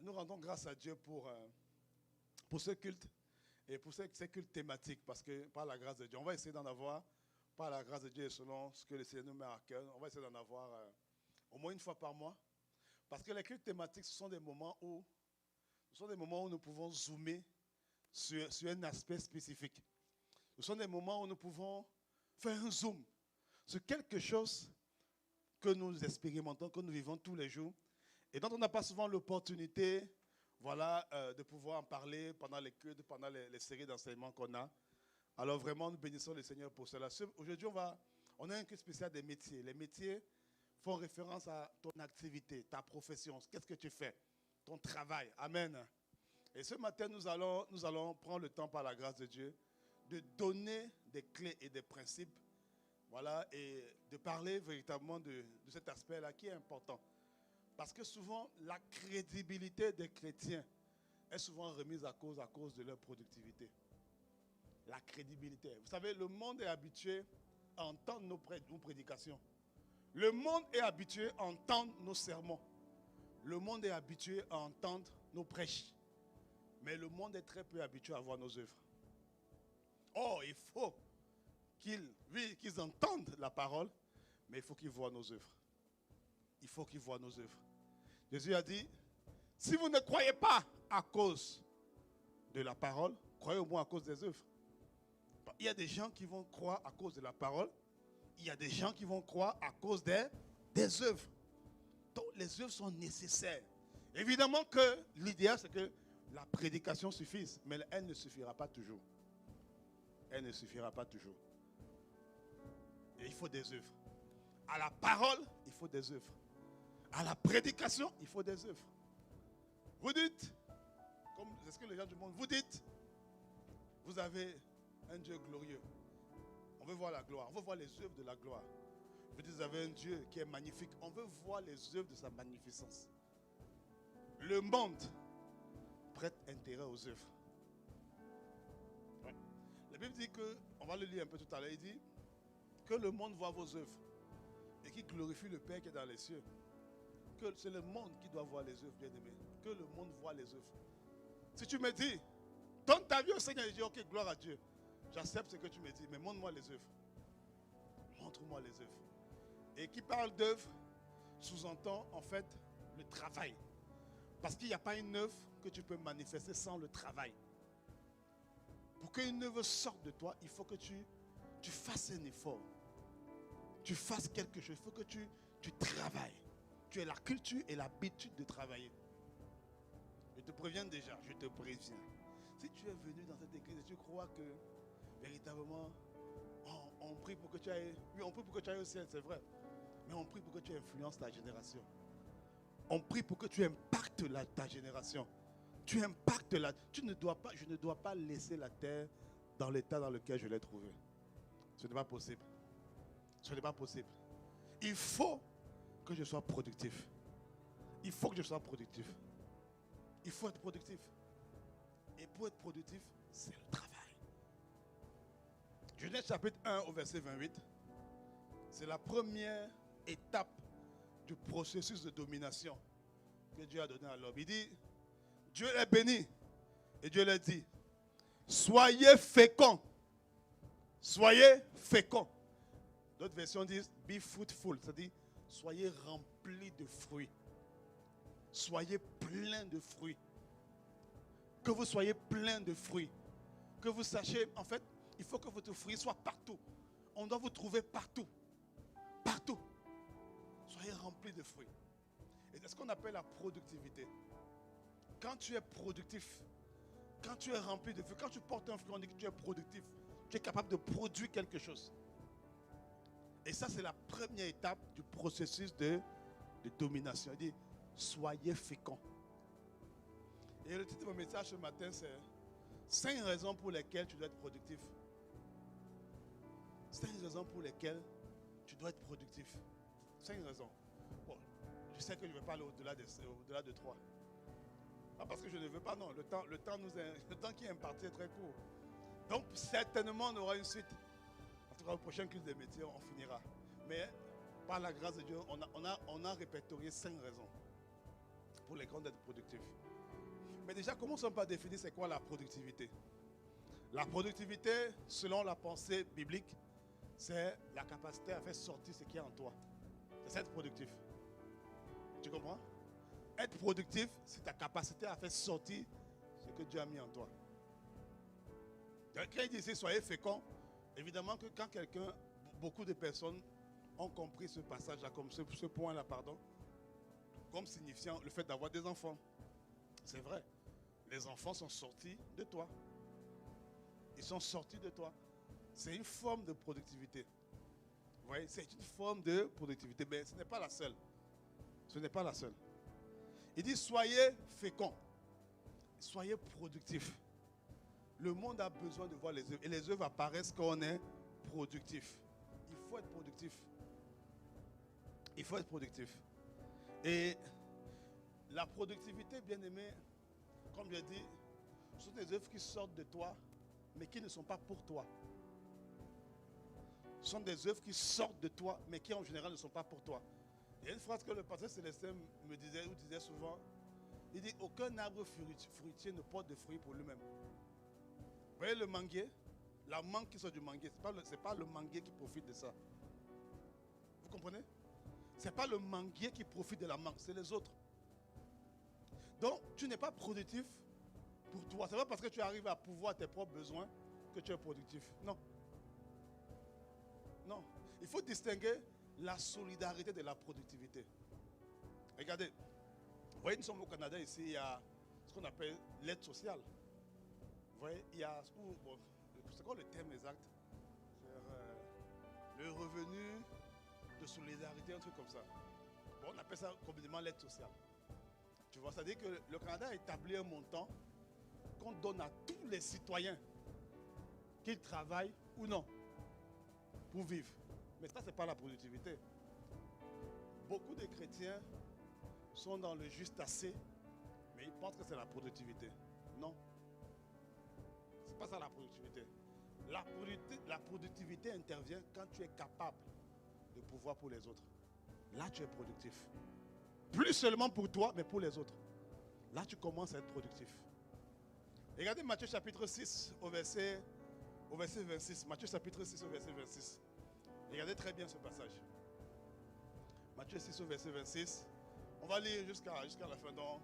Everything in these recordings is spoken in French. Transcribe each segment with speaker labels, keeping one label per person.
Speaker 1: nous rendons grâce à Dieu pour ce culte et pour ces cultes thématiques, parce que par la grâce de Dieu, on va essayer d'en avoir, par la grâce de Dieu et selon ce que le Seigneur nous met à cœur, on va essayer d'en avoir au moins une fois par mois. Parce que les cultes thématiques, ce sont des moments où nous pouvons zoomer sur un aspect spécifique. Ce sont des moments où nous pouvons faire un zoom sur quelque chose que nous expérimentons, que nous vivons tous les jours, et dont on n'a pas souvent l'opportunité, de pouvoir en parler pendant les cultes, pendant les séries d'enseignements qu'on a. Alors vraiment, nous bénissons le Seigneur pour cela. Aujourd'hui, on a un culte spécial des métiers. Les métiers font référence à ton activité, ta profession, qu'est-ce que tu fais, ton travail. Amen. Et ce matin, nous allons prendre le temps, par la grâce de Dieu, de donner des clés et des principes, et de parler véritablement de cet aspect-là qui est important. Parce que souvent, la crédibilité des chrétiens est souvent remise à cause de leur productivité. La crédibilité. Vous savez, le monde est habitué à entendre nos prédications. Le monde est habitué à entendre nos sermons. Le monde est habitué à entendre nos prêches. Mais le monde est très peu habitué à voir nos œuvres. Oh, il faut qu'ils entendent la parole, mais il faut qu'ils voient nos œuvres. Il faut qu'ils voient nos œuvres. Jésus a dit, si vous ne croyez pas à cause de la parole, croyez au moins à cause des œuvres. Il y a des gens qui vont croire à cause de la parole. Il y a des gens qui vont croire à cause des œuvres. Donc les œuvres sont nécessaires. Évidemment que l'idéal, c'est que la prédication suffise, mais elle ne suffira pas toujours. Elle ne suffira pas toujours. Et il faut des œuvres. À la parole, il faut des œuvres. À la prédication, il faut des œuvres. Vous dites, comme c'est ce que les gens du monde, vous dites, vous avez un Dieu glorieux. On veut voir la gloire, on veut voir les œuvres de la gloire. Vous dites, vous avez un Dieu qui est magnifique. On veut voir les œuvres de sa magnificence. Le monde prête intérêt aux œuvres. Ouais. La Bible dit que, on va le lire un peu tout à l'heure, il dit que le monde voit vos œuvres et qui glorifie le Père qui est dans les cieux. Que c'est le monde qui doit voir les œuvres, bien-aimés. Que le monde voit les œuvres. Si tu me dis, donne ta vie au Seigneur, je dis, ok, gloire à Dieu. J'accepte ce que tu me dis, mais montre-moi les œuvres. Montre-moi les œuvres. Et qui parle d'œuvre, sous-entend en fait le travail. Parce qu'il n'y a pas une œuvre que tu peux manifester sans le travail. Pour qu'une œuvre sorte de toi, il faut que tu fasses un effort. Tu fasses quelque chose. Il faut que tu travailles. Tu as la culture et l'habitude de travailler. Je te préviens déjà, je te préviens. Si tu es venu dans cette église et tu crois que véritablement, on prie pour que tu ailles. Oui, on prie pour que tu ailles au ciel, c'est vrai. Mais on prie pour que tu influences ta génération. On prie pour que tu impactes ta génération. Tu impactes je ne dois pas laisser la terre dans l'état dans lequel je l'ai trouvée. Ce n'est pas possible. Ce n'est pas possible. Il faut que je sois productif. Il faut que je sois productif. Il faut être productif. Et pour être productif, c'est le travail. Genèse chapitre 1 au verset 28. C'est la première étape du processus de domination que Dieu a donné à l'homme. Il dit, Dieu est béni. Et Dieu leur dit, soyez féconds. Soyez féconds. D'autres versions disent, be fruitful. C'est-à-dire, soyez remplis de fruits. Soyez pleins de fruits. Que vous soyez pleins de fruits. Que vous sachiez, en fait, il faut que votre fruit soit partout. On doit vous trouver partout. Partout. Soyez remplis de fruits. Et c'est ce qu'on appelle la productivité. Quand tu es productif, quand tu es rempli de fruits, quand tu portes un fruit, on dit que tu es productif. Tu es capable de produire quelque chose. Et ça, c'est la première étape du processus de domination. Il dit, soyez féconds. Et le titre de mon message ce matin, c'est 5 raisons pour lesquelles tu dois être productif. 5 raisons pour lesquelles tu dois être productif. 5 raisons. Bon, je sais que je ne vais pas aller au-delà de 3. Pas parce que je ne veux pas, non. Le temps qui est imparti est très court. Donc, certainement, on aura une suite. En tout cas, au prochain culte des métiers, on finira. Mais, par la grâce de Dieu, on a répertorié 5 raisons. Pour les grands d'être productifs. Mais déjà, commençons par définir c'est quoi la productivité. La productivité, selon la pensée biblique, c'est la capacité à faire sortir ce qui est en toi. C'est être productif. Tu comprends? Être productif, c'est ta capacité à faire sortir ce que Dieu a mis en toi. Quand il dit ici, soyez féconds, évidemment que quand beaucoup de personnes ont compris ce passage-là, comme ce point-là, pardon, comme signifiant le fait d'avoir des enfants. C'est vrai. Les enfants sont sortis de toi. Ils sont sortis de toi. C'est une forme de productivité. Vous voyez, c'est une forme de productivité, mais ce n'est pas la seule. Ce n'est pas la seule. Il dit, soyez féconds. Soyez productifs. Le monde a besoin de voir les œuvres. Et les œuvres apparaissent quand on est productif. Il faut être productif. Il faut être productif. Et la productivité, bien aimé, comme je dis, ce sont des œuvres qui sortent de toi, mais qui ne sont pas pour toi. Ce sont des œuvres qui sortent de toi, mais qui en général ne sont pas pour toi. Il y a une phrase que le pasteur Célestin me disait, ou disait souvent, il dit, aucun arbre fruitier ne porte de fruits pour lui-même. Vous voyez le manguier, la mangue qui sort du manguier, ce n'est pas le manguier qui profite de ça. Vous comprenez? Ce n'est pas le manguier qui profite de la mangue, c'est les autres. Donc, tu n'es pas productif pour toi. Ce n'est pas parce que tu arrives à pouvoir tes propres besoins que tu es productif. Non. Non. Il faut distinguer la solidarité de la productivité. Regardez, vous voyez, nous sommes au Canada ici, il y a ce qu'on appelle l'aide sociale. Vous voyez, il y a, bon, c'est quoi le terme exact? Le revenu de solidarité, un truc comme ça. Bon, on appelle ça communément l'aide sociale. Tu vois, c'est-à-dire que le Canada a établi un montant qu'on donne à tous les citoyens, qu'ils travaillent ou non, pour vivre. Mais ça, ce n'est pas la productivité. Beaucoup de chrétiens sont dans le juste assez, mais ils pensent que c'est la productivité. Non. Ce n'est pas ça la productivité. La productivité intervient quand tu es capable de pouvoir pour les autres. Là, tu es productif. Plus seulement pour toi, mais pour les autres. Là, tu commences à être productif. Regardez Matthieu chapitre 6 au verset 26. Matthieu chapitre 6 au verset 26. Regardez très bien ce passage. Matthieu 6 au verset 26. On va lire jusqu'à la fin. Donc,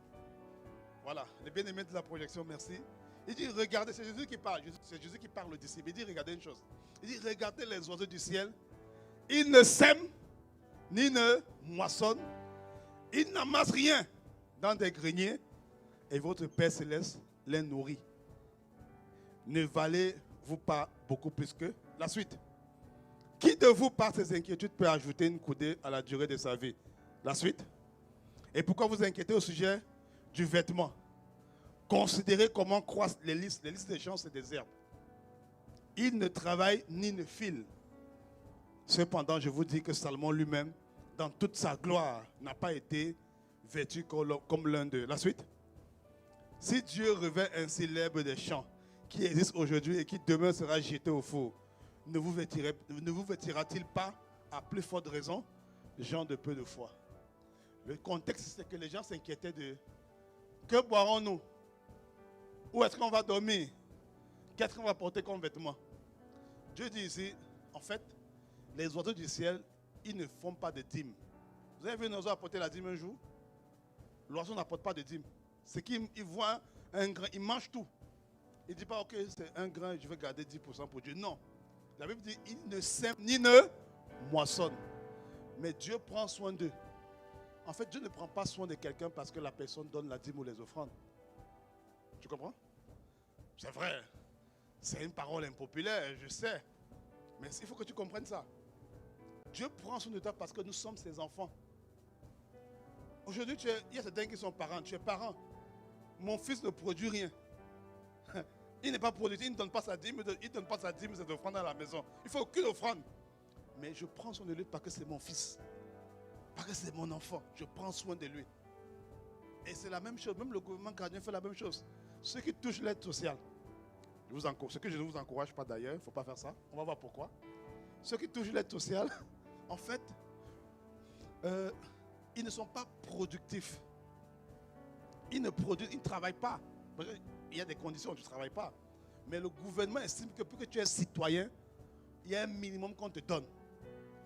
Speaker 1: voilà, les bien-aimés de la projection, merci. Il dit, regardez, c'est Jésus qui parle. C'est Jésus qui parle aux disciples. Il dit, regardez une chose. Il dit, regardez les oiseaux du ciel. Ils ne sèment, ni ne moissonnent. Ils n'amassent rien dans des greniers. Et votre Père Céleste les nourrit. Ne valez-vous pas beaucoup plus que la suite? Qui de vous, par ses inquiétudes, peut ajouter une coudée à la durée de sa vie? La suite. Et pourquoi vous inquiétez au sujet du vêtement? Considérez comment croissent les lys. Les lys des champs, c'est des herbes. Ils ne travaillent ni ne filent. Cependant, je vous dis que Salomon lui-même, dans toute sa gloire, n'a pas été vêtu comme l'un d'eux. La suite. Si Dieu revêt ainsi l'herbe des champs, qui existe aujourd'hui et qui demain sera jeté au four, ne vous vêtira-t-il pas à plus forte raison, gens de peu de foi? Le contexte, c'est que les gens s'inquiétaient de que boirons-nous? Où est-ce qu'on va dormir? Qu'est-ce qu'on va porter comme vêtements? Dieu dit ici, en fait, les oiseaux du ciel, ils ne font pas de dîme. Vous avez vu un oiseau apporter la dîme un jour? L'oiseau n'apporte pas de dîme. C'est qu'il voit un grain, il mange tout. Il ne dit pas, ok, c'est un grain, je vais garder 10% pour Dieu. Non. La Bible dit, il ne sème ni ne moissonne. Mais Dieu prend soin d'eux. En fait, Dieu ne prend pas soin de quelqu'un parce que la personne donne la dîme ou les offrandes. Tu comprends? C'est vrai. C'est une parole impopulaire, je sais. Mais il faut que tu comprennes ça. Dieu prend soin de toi parce que nous sommes ses enfants. Aujourd'hui, il y a certains qui sont parents. Tu es parent. Mon fils ne produit rien. Il n'est pas productif, il ne donne pas sa dîme, il ne donne pas sa dîme, ses offrandes à la maison. Il ne faut aucune offrande. Mais je prends soin de lui parce que c'est mon fils. Parce que c'est mon enfant. Je prends soin de lui. Et c'est la même chose. Même le gouvernement canadien fait la même chose. Ceux qui touchent l'aide sociale, ce que je ne vous encourage pas d'ailleurs, il ne faut pas faire ça. On va voir pourquoi. Ceux qui touchent l'aide sociale, en fait, ils ne sont pas productifs. Ils ne produisent, ils ne travaillent pas. Il y a des conditions où tu ne travailles pas. Mais le gouvernement estime que pour que tu es citoyen, il y a un minimum qu'on te donne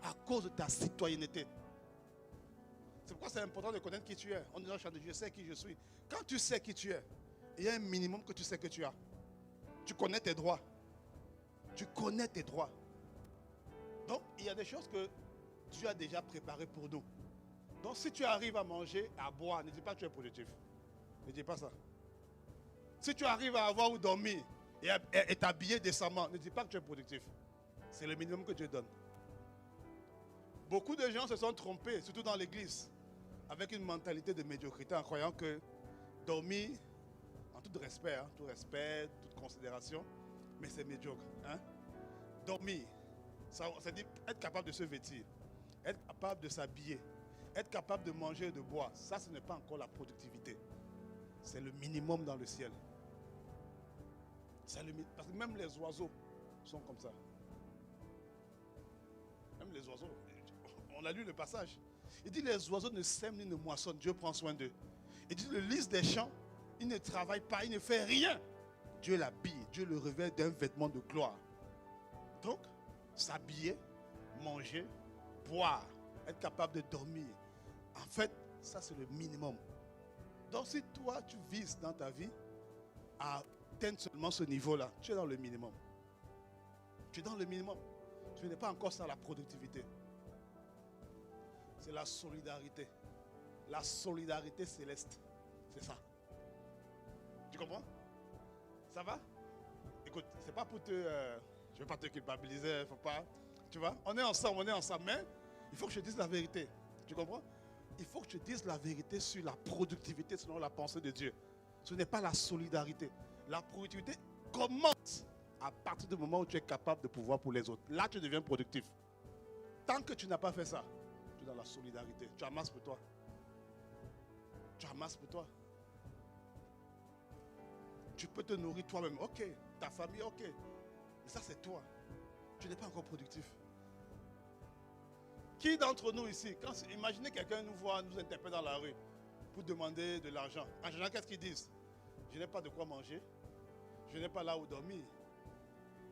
Speaker 1: à cause de ta citoyenneté. C'est pourquoi c'est important de connaître qui tu es. On dit, je sais qui je suis. Quand tu sais qui tu es, il y a un minimum que tu sais que tu as. Tu connais tes droits. Tu connais tes droits. Donc, il y a des choses que Dieu a déjà préparées pour nous. Donc, si tu arrives à manger, à boire, ne dis pas que tu es productif. Ne dis pas ça. Si tu arrives à avoir où dormir et t'habiller décemment, ne dis pas que tu es productif. C'est le minimum que Dieu donne. Beaucoup de gens se sont trompés, surtout dans l'église, avec une mentalité de médiocrité en croyant que dormir, en tout respect, toute considération, mais c'est médiocre. Hein? Dormir, ça dit être capable de se vêtir, être capable de s'habiller, être capable de manger et de boire. Ça, ce n'est pas encore la productivité. C'est le minimum dans le ciel. Parce que même les oiseaux sont comme ça. Même les oiseaux. On a lu le passage. Il dit les oiseaux ne sèment ni ne moissonnent. Dieu prend soin d'eux. Il dit le lys des champs, il ne travaille pas, il ne fait rien. Dieu l'habille, Dieu le revêt d'un vêtement de gloire. Donc, s'habiller, manger, boire, être capable de dormir. En fait, ça c'est le minimum. Donc si toi tu vises dans ta vie à atteindre seulement ce niveau-là, tu es dans le minimum. Tu es dans le minimum. Tu n'es pas encore dans la productivité. C'est la solidarité. La solidarité céleste. C'est ça. Tu comprends? Ça va? Écoute, c'est pas pour te... je ne vais pas te culpabiliser, faut pas... Tu vois? On est ensemble, mais il faut que je dise la vérité. Tu comprends? Il faut que je dise la vérité sur la productivité selon la pensée de Dieu. Ce n'est pas la solidarité. La productivité commence à partir du moment où tu es capable de pouvoir pour les autres. Là, tu deviens productif. Tant que tu n'as pas fait ça, tu es dans la solidarité. Tu amasses pour toi. Tu amasses pour toi. Tu peux te nourrir toi-même. Ok. Ta famille, ok. Mais ça, c'est toi. Tu n'es pas encore productif. Qui d'entre nous ici, imaginez quelqu'un nous voit, nous interpelle dans la rue pour demander de l'argent. En général, qu'est-ce qu'ils disent? Je n'ai pas de quoi manger. Je n'ai pas là où dormir.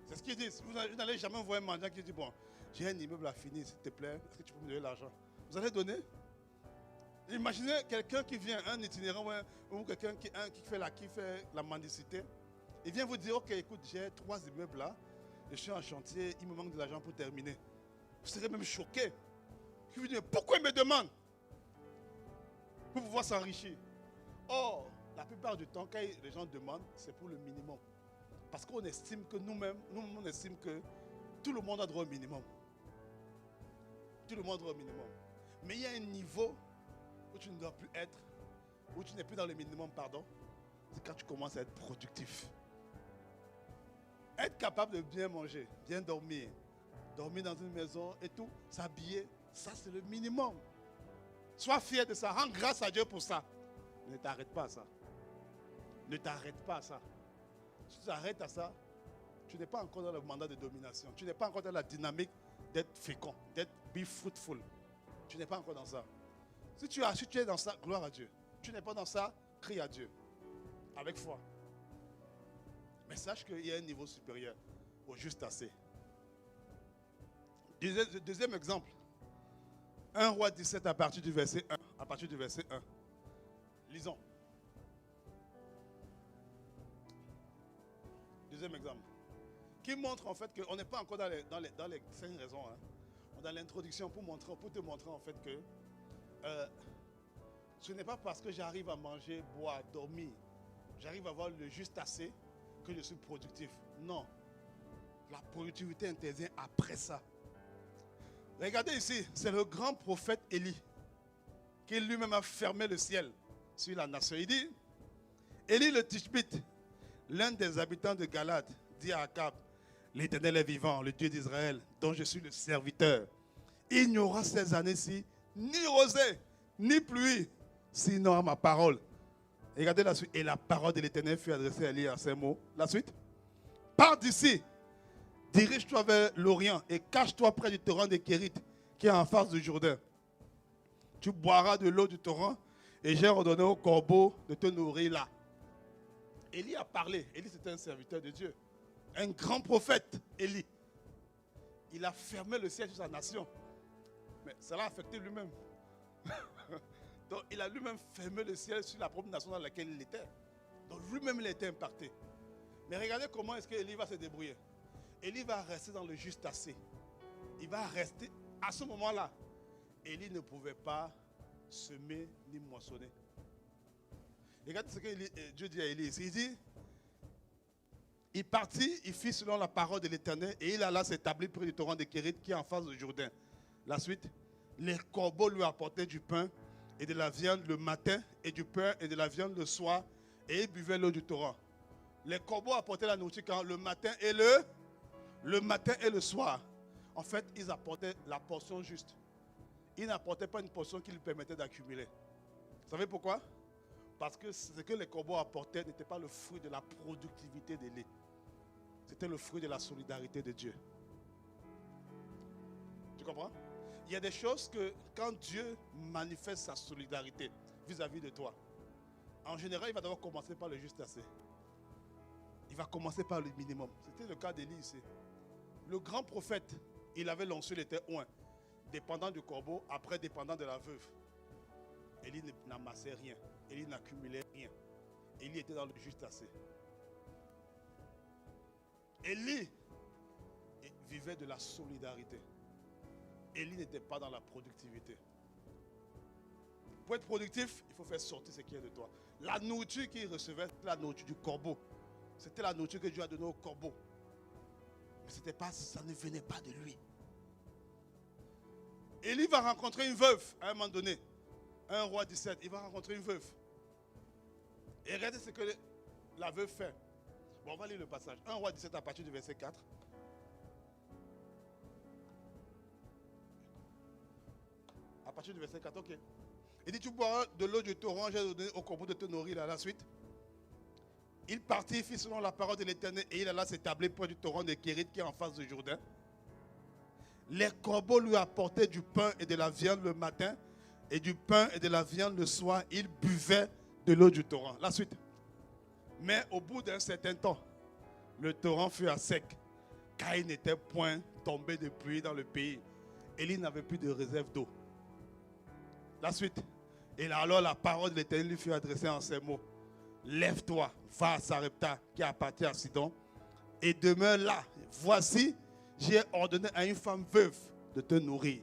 Speaker 1: C'est ce qu'ils disent. Vous n'allez jamais voir un mendiant qui dit, bon, j'ai un immeuble à finir, s'il te plaît. Est-ce que tu peux me donner l'argent? Vous allez donner? Imaginez quelqu'un qui vient, un itinérant ou quelqu'un qui fait la mendicité. Il vient vous dire, ok, écoute, j'ai 3 immeubles là. Je suis en chantier, il me manque de l'argent pour terminer. Vous serez même choqué. Je vous dis, pourquoi il me demande? Pour pouvoir s'enrichir. Or, la plupart du temps, quand les gens demandent, c'est pour le minimum. Parce qu'on estime que nous-mêmes, on estime que tout le monde a droit au minimum. Tout le monde a droit au minimum. Mais il y a un niveau où tu ne dois plus être, où tu n'es plus dans le minimum, pardon. C'est quand tu commences à être productif. Être capable de bien manger, bien dormir, dormir dans une maison et tout, s'habiller, ça c'est le minimum. Sois fier de ça, rends grâce à Dieu pour ça. Ne t'arrête pas à ça. Ne t'arrête pas à ça. Si tu t'arrêtes à ça, tu n'es pas encore dans le mandat de domination. Tu n'es pas encore dans la dynamique d'être fécond, d'être be fruitful. Tu n'es pas encore dans ça. Si tu es dans ça, gloire à Dieu. Tu n'es pas dans ça, crie à Dieu. Avec foi. Mais sache qu'il y a un niveau supérieur au juste assez. Deuxième exemple. 1 Roi 17 à partir du verset 1. À partir du verset 1. Lisons. Deuxième exemple. Qui montre en fait qu'on n'est pas encore dans les 5 raisons. Hein. On est dans l'introduction pour te montrer en fait que ce n'est pas parce que j'arrive à manger, boire, dormir, j'arrive à avoir le juste assez que je suis productif. Non. La productivité intervient après ça. Regardez ici, c'est le grand prophète Élie qui lui-même a fermé le ciel sur la nation. Il dit, Élie le Tishbite, l'un des habitants de Galade, dit à Akab, l'Éternel est vivant, le Dieu d'Israël, dont je suis le serviteur. Il n'y aura ces années-ci ni rosée, ni pluie, sinon à ma parole. Regardez la suite. Et la parole de l'Éternel fut adressée à Élie à ces mots. La suite. Pars d'ici, dirige-toi vers l'Orient et cache-toi près du torrent de Kérit qui est en face du Jourdain. Tu boiras de l'eau du torrent et j'ai ordonné au corbeau de te nourrir là. Élie a parlé. Élie, c'était un serviteur de Dieu. Un grand prophète, Élie. Il a fermé le ciel sur sa nation. Mais ça l'a affecté lui-même. Donc, il a lui-même fermé le ciel sur la propre nation dans laquelle il était. Donc, lui-même, il a été impacté. Mais regardez comment est-ce qu'Élie va se débrouiller. Élie va rester dans le juste assez. Il va rester. À ce moment-là, Élie ne pouvait pas semer ni moissonner. Regardez ce que Dieu dit à Élie ici. Il dit, il partit, il fit selon la parole de l'Éternel et il alla s'établir près du torrent de Kérit qui est en face du Jourdain. La suite, les corbeaux lui apportaient du pain et de la viande le matin et du pain et de la viande le soir et il buvait l'eau du torrent. Les corbeaux apportaient la nourriture quand le matin et le soir. En fait, ils apportaient la portion juste. Ils n'apportaient pas une portion qui lui permettait d'accumuler. Vous savez pourquoi? Parce que ce que les corbeaux apportaient n'était pas le fruit de la productivité de lait. C'était le fruit de la solidarité de Dieu. Tu comprends? Il y a des choses que quand Dieu manifeste sa solidarité vis-à-vis de toi, en général, il va d'abord commencer par le juste assez. Il va commencer par le minimum. C'était le cas d'Élie ici. Le grand prophète, il avait l'onction, il était oint, dépendant du corbeau, après dépendant de la veuve. Élie n'amassait rien. Élie n'accumulait rien. Élie était dans le juste assez. Élie vivait de la solidarité. Élie n'était pas dans la productivité. Pour être productif, il faut faire sortir ce qui est de toi. La nourriture qu'il recevait, c'était la nourriture du corbeau. C'était la nourriture que Dieu a donnée au corbeau. Mais ça ne venait pas de lui. Élie va rencontrer une veuve à un moment donné. Un roi 17, il va rencontrer une veuve. Et regardez ce que la veuve fait. Bon, on va lire le passage. 1 roi 17 à partir du verset 4. À partir du verset 4, ok. Il dit, tu boiras de l'eau du torrent, j'ai donné au corbeau de te nourrir. Là, la suite. Il partit, il fit selon la parole de l'Éternel, et il alla s'établir près du torrent de Kérit qui est en face du Jourdain. Les corbeaux lui apportaient du pain et de la viande le matin, et du pain et de la viande le soir. Il buvait de l'eau du torrent. La suite. Mais au bout d'un certain temps, le torrent fut à sec, car il n'était point tombé de pluie dans le pays. Élie n'avait plus de réserve d'eau. La suite. Et alors la parole de l'Éternel lui fut adressée en ces mots. Lève-toi, va à Sarepta, qui appartient à Sidon, et demeure là. Voici, j'ai ordonné à une femme veuve de te nourrir.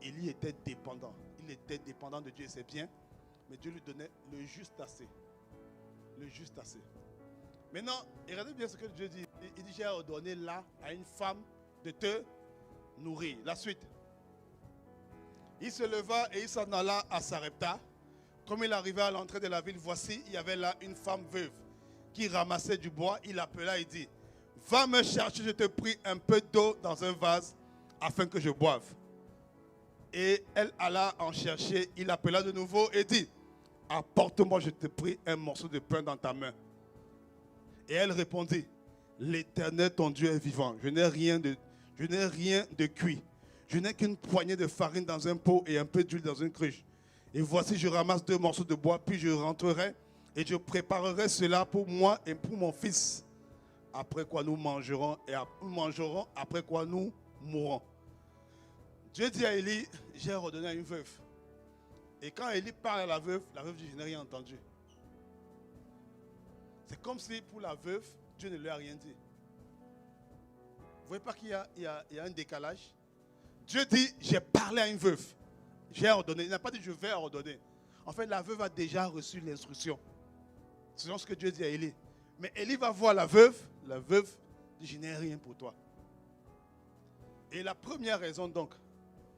Speaker 1: Élie était dépendant. Il était dépendant de Dieu, c'est bien, mais Dieu lui donnait le juste assez. Le juste assez. Maintenant, regardez bien ce que Dieu dit. Il dit, j'ai ordonné là à une femme de te nourrir. La suite. Il se leva et il s'en alla à Sarepta. Comme il arrivait à l'entrée de la ville, voici, il y avait là une femme veuve qui ramassait du bois. Il appela et dit, va me chercher, je te prie, un peu d'eau dans un vase afin que je boive. Et elle alla en chercher. Il appela de nouveau et dit, apporte-moi, je te prie, un morceau de pain dans ta main. Et elle répondit, l'Éternel ton Dieu est vivant. Je n'ai rien de cuit. Je n'ai qu'une poignée de farine dans un pot et un peu d'huile dans une cruche. Et voici, je ramasse 2 morceaux de bois, puis je rentrerai et je préparerai cela pour moi et pour mon fils. Après quoi nous mangerons, et nous mangerons, après quoi nous mourrons. Dieu dit à Élie, j'ai ordonné à une veuve. Et quand Élie parle à la veuve dit, je n'ai rien entendu. C'est comme si pour la veuve, Dieu ne lui a rien dit. Vous ne voyez pas qu'il y a un décalage? Dieu dit, j'ai parlé à une veuve. J'ai ordonné. Il n'a pas dit, je vais ordonner. En fait, la veuve a déjà reçu l'instruction. C'est ce que Dieu dit à Élie. Mais Élie va voir la veuve. La veuve dit, je n'ai rien pour toi. Et la première raison donc,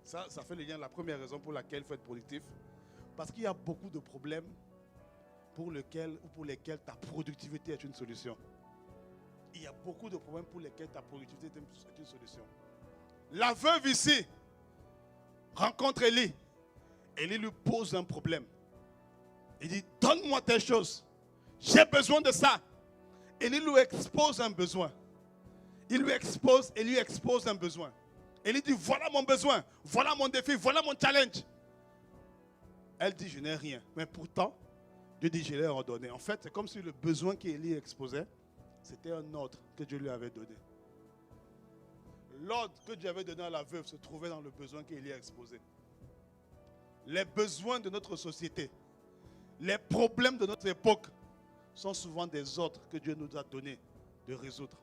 Speaker 1: ça fait le lien, la première raison pour laquelle il faut être productif, parce qu'il y a beaucoup de problèmes pour lesquels ta productivité est une solution. Il y a beaucoup de problèmes pour lesquels ta productivité est une solution. La veuve ici rencontre Élie. Élie lui pose un problème. Il dit, donne-moi telle chose. J'ai besoin de ça. Élie lui expose un besoin. Il lui expose un besoin. Élie dit, voilà mon besoin, voilà mon défi, voilà mon challenge. Elle dit, je n'ai rien. Mais pourtant, Dieu dit, je l'ai ordonné. En fait, c'est comme si le besoin qu'Élie exposait, c'était un ordre que Dieu lui avait donné. L'ordre que Dieu avait donné à la veuve se trouvait dans le besoin qu'Élie a exposé. Les besoins de notre société, les problèmes de notre époque sont souvent des ordres que Dieu nous a donnés de résoudre.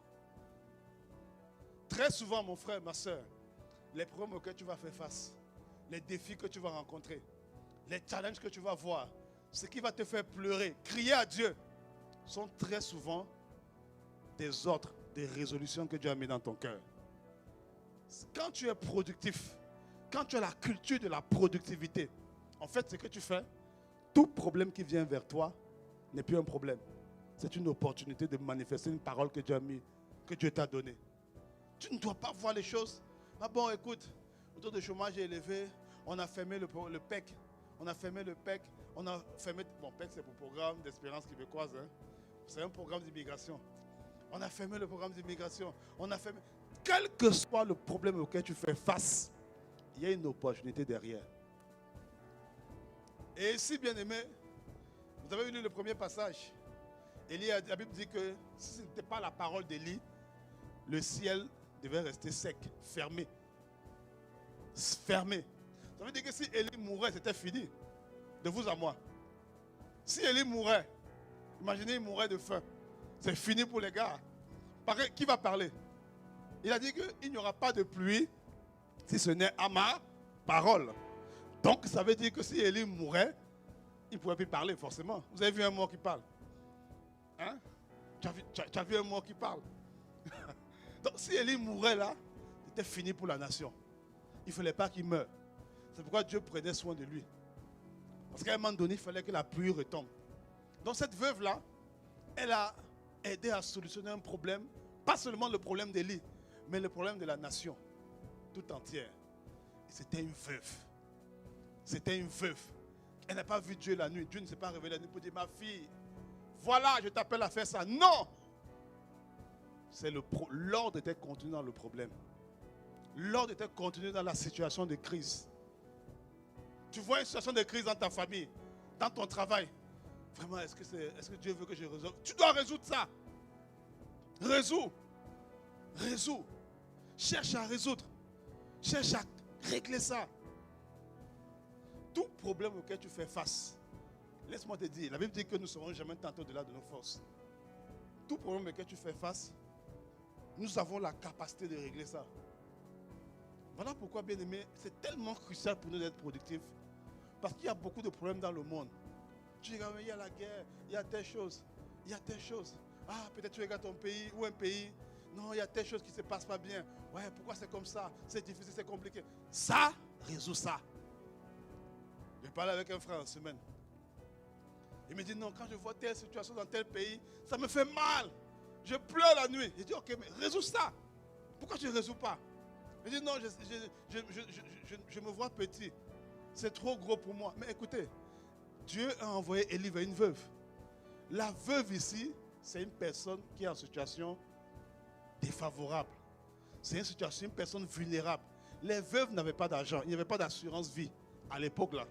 Speaker 1: Très souvent, mon frère, ma soeur, les problèmes auxquels tu vas faire face, les défis que tu vas rencontrer, les challenges que tu vas voir, ce qui va te faire pleurer, crier à Dieu, sont très souvent des ordres, des résolutions que Dieu a mis dans ton cœur. Quand tu es productif, quand tu as la culture de la productivité, en fait, ce que tu fais, tout problème qui vient vers toi n'est plus un problème. C'est une opportunité de manifester une parole que Dieu a mis, que Dieu t'a donnée. Tu ne dois pas voir les choses. Ah bon, écoute, le taux de chômage est élevé, on a fermé le PEC, on a fermé le PEC, on a fermé, bon, PEC c'est pour le programme d'espérance québécoise, hein. C'est un programme d'immigration. On a fermé le programme d'immigration, on a fermé. Quel que soit le problème auquel tu fais face, il y a une opportunité derrière. Et ici, bien aimé, vous avez lu le premier passage. La Bible dit que si ce n'était pas la parole d'Élie, le ciel devait rester sec, fermé. Fermé. Ça veut dire que si Élie mourait, c'était fini. De vous à moi. Si Élie mourait, imaginez, il mourait de faim. C'est fini pour les gars. Qui va parler? Il a dit qu'il n'y aura pas de pluie si ce n'est à ma parole. Donc ça veut dire que si Élie mourait, il ne pourrait plus parler forcément. Vous avez vu un mort qui parle? Hein? Tu as vu un mort qui parle? Donc si Élie mourait là, c'était fini pour la nation. Il ne fallait pas qu'il meure. C'est pourquoi Dieu prenait soin de lui. Parce qu'à un moment donné, il fallait que la pluie retombe. Donc cette veuve-là, elle a aidé à solutionner un problème, pas seulement le problème d'Élie, mais le problème de la nation tout entière. C'était une veuve. C'était une veuve. Elle n'a pas vu Dieu la nuit. Dieu ne s'est pas révélé la nuit pour dire, ma fille, voilà, je t'appelle à faire ça. Non! L'ordre était contenu dans le problème. L'ordre était contenu dans la situation de crise. Tu vois une situation de crise dans ta famille, dans ton travail. Vraiment, est-ce que Dieu veut que je résolve? Tu dois résoudre ça. Résous. Résous. Cherche à résoudre. Cherche à régler ça. Tout problème auquel tu fais face, laisse-moi te dire, la Bible dit que nous ne serons jamais tentés au-delà de nos forces. Tout problème auquel tu fais face, nous avons la capacité de régler ça. Voilà pourquoi, bien aimé, c'est tellement crucial pour nous d'être productifs. Parce qu'il y a beaucoup de problèmes dans le monde. Tu regardes, il y a la guerre, il y a telle chose, il y a telle chose. Ah, peut-être tu regardes ton pays ou un pays. Non, il y a telle chose qui ne se passe pas bien. Ouais, pourquoi c'est comme ça? C'est difficile, c'est compliqué. Ça, résout ça. Je parlais avec un frère en semaine. Il me dit, non, quand je vois telle situation dans tel pays, ça me fait mal. Je pleure la nuit. Il dit, ok, mais résous ça. Pourquoi tu ne résous pas? Il dit, non, je me vois petit. C'est trop gros pour moi. Mais écoutez, Dieu a envoyé Élie vers une veuve. La veuve ici, c'est une personne qui est en situation défavorable. C'est une personne vulnérable. Les veuves n'avaient pas d'argent. Il n'y avait pas d'assurance vie à l'époque là.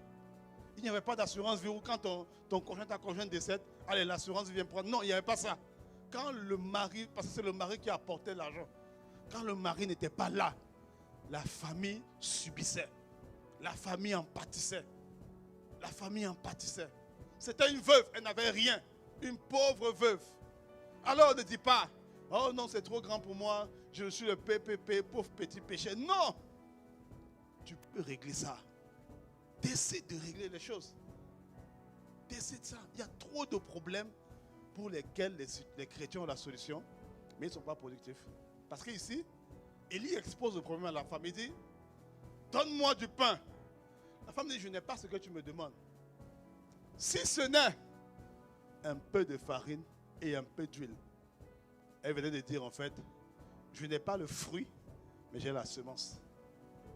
Speaker 1: Il n'y avait pas d'assurance vie où quand ton conjoint, ta conjointe décède, allez, l'assurance vient prendre. Non, il n'y avait pas ça. Quand le mari, parce que c'est le mari qui apportait l'argent, quand le mari n'était pas là, la famille subissait. La famille en pâtissait. La famille en pâtissait. C'était une veuve, elle n'avait rien. Une pauvre veuve. Alors ne dis pas, oh non, c'est trop grand pour moi, je suis le PPP, pauvre petit péché. Non! Tu peux régler ça. Décide de régler les choses. Décide ça. Il y a trop de problèmes pour lesquels les chrétiens ont la solution, mais ils ne sont pas productifs. Parce qu'ici, Élie expose le problème à la femme. Il dit, donne-moi du pain. La femme dit, je n'ai pas ce que tu me demandes. Si ce n'est un peu de farine et un peu d'huile. Elle venait de dire en fait, je n'ai pas le fruit, mais j'ai la semence.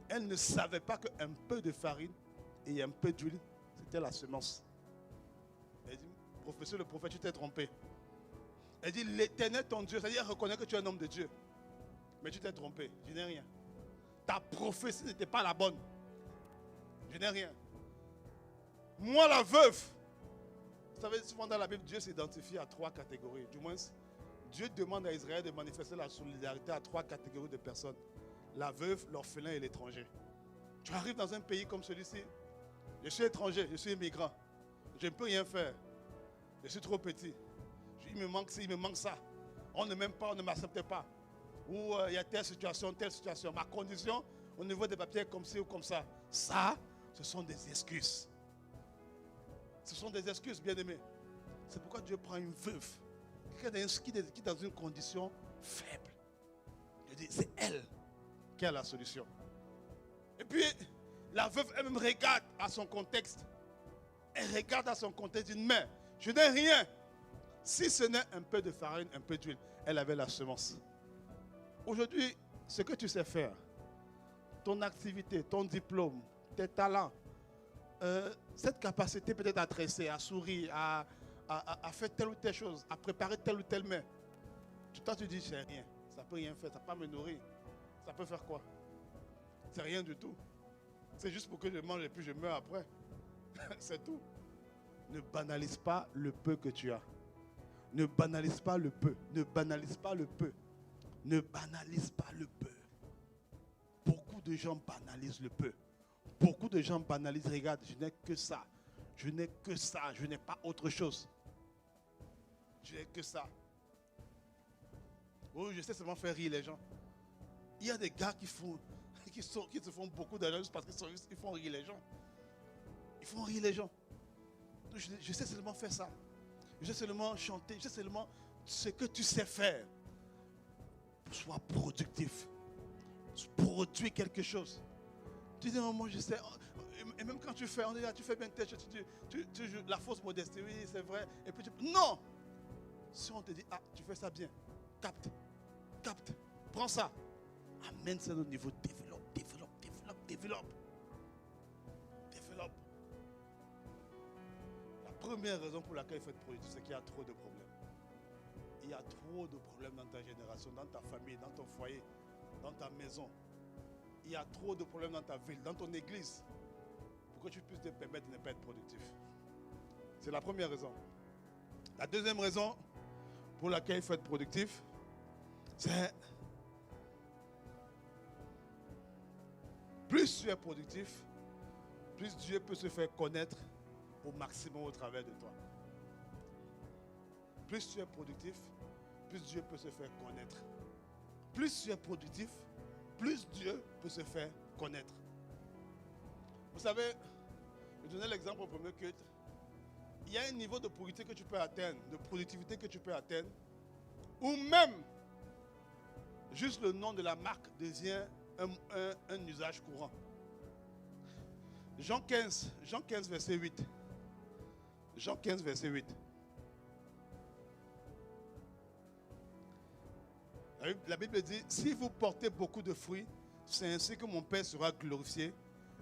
Speaker 1: Elle ne savait pas qu'un peu de farine et un peu d'huile, c'était la semence. Elle dit, professeur, le prophète, tu t'es trompé. Elle dit, l'Éternel ton Dieu, c'est-à-dire reconnaît que tu es un homme de Dieu. Mais tu t'es trompé, je n'ai rien. Ta prophétie n'était pas la bonne. Je n'ai rien. Moi, la veuve. Vous savez, souvent dans la Bible, Dieu s'identifie à 3 catégories. Du moins, Dieu demande à Israël de manifester la solidarité à 3 catégories de personnes. La veuve, l'orphelin et l'étranger. Tu arrives dans un pays comme celui-ci. Je suis étranger, je suis immigrant. Je ne peux rien faire. Je suis trop petit. Il me manque ci, il me manque ça. On ne m'aime pas, on ne m'accepte pas. Ou il y a telle situation, telle situation. Ma condition, au niveau des papiers, comme ci ou comme ça. Ça, ce sont des excuses. Ce sont des excuses, bien-aimés. C'est pourquoi Dieu prend une veuve qui est dans une condition faible. Je dis, c'est elle qui a la solution. Et puis, la veuve elle-même regarde à son contexte. Elle regarde à son contexte, dit, mais je n'ai rien. Si ce n'est un peu de farine, un peu d'huile, elle avait la semence. Aujourd'hui, ce que tu sais faire, ton activité, ton diplôme, tes talents, cette capacité peut-être à tresser, à sourire, à faire telle ou telle chose, à préparer tel ou tel mets. Toi, tu dis, c'est rien. Ça ne peut rien faire, ça ne peut pas me nourrir. Ça peut faire quoi? C'est rien du tout. C'est juste pour que je mange et puis je meurs après. C'est tout. Ne banalise pas le peu que tu as. Ne banalise pas le peu. Ne banalise pas le peu. Ne banalise pas le peu. Beaucoup de gens banalisent le peu. Beaucoup de gens banalisent. Regarde, je n'ai que ça. Je n'ai que ça. Je n'ai pas autre chose. Je n'ai que ça. Oui, je sais seulement faire rire les gens. Il y a des gars qui se font beaucoup d'argent juste parce qu'ils font rire les gens. Ils font rire les gens. Je sais seulement faire ça. Je sais seulement chanter. Je sais seulement ce que tu sais faire. Sois productif. Produis quelque chose. Tu dis, non, moi je sais. Et même quand tu fais, on dit, tu fais bien telle chose. Tu joues la fausse modestie. Oui, c'est vrai. Et puis non. Si on te dit, ah, tu fais ça bien. Capte. Prends ça. Amène ça au niveau. Développe. La première raison pour laquelle il faut être productif, c'est qu'il y a trop de problèmes. Il y a trop de problèmes dans ta génération, dans ta famille, dans ton foyer, dans ta maison. Il y a trop de problèmes dans ta ville, dans ton église, pour que tu puisses te permettre de ne pas être productif. C'est la première raison. La deuxième raison pour laquelle il faut être productif, c'est plus tu es productif, plus Dieu peut se faire connaître au maximum au travers de toi. Plus tu es productif, plus Dieu peut se faire connaître. Plus tu es productif, plus Dieu peut se faire connaître. Vous savez, je donnais l'exemple au premier culte. Il y a un niveau de productivité que tu peux atteindre, ou même juste le nom de la marque devient un usage courant. Jean 15, verset 8. Jean 15, verset 8. La Bible dit, si vous portez beaucoup de fruits, c'est ainsi que mon Père sera glorifié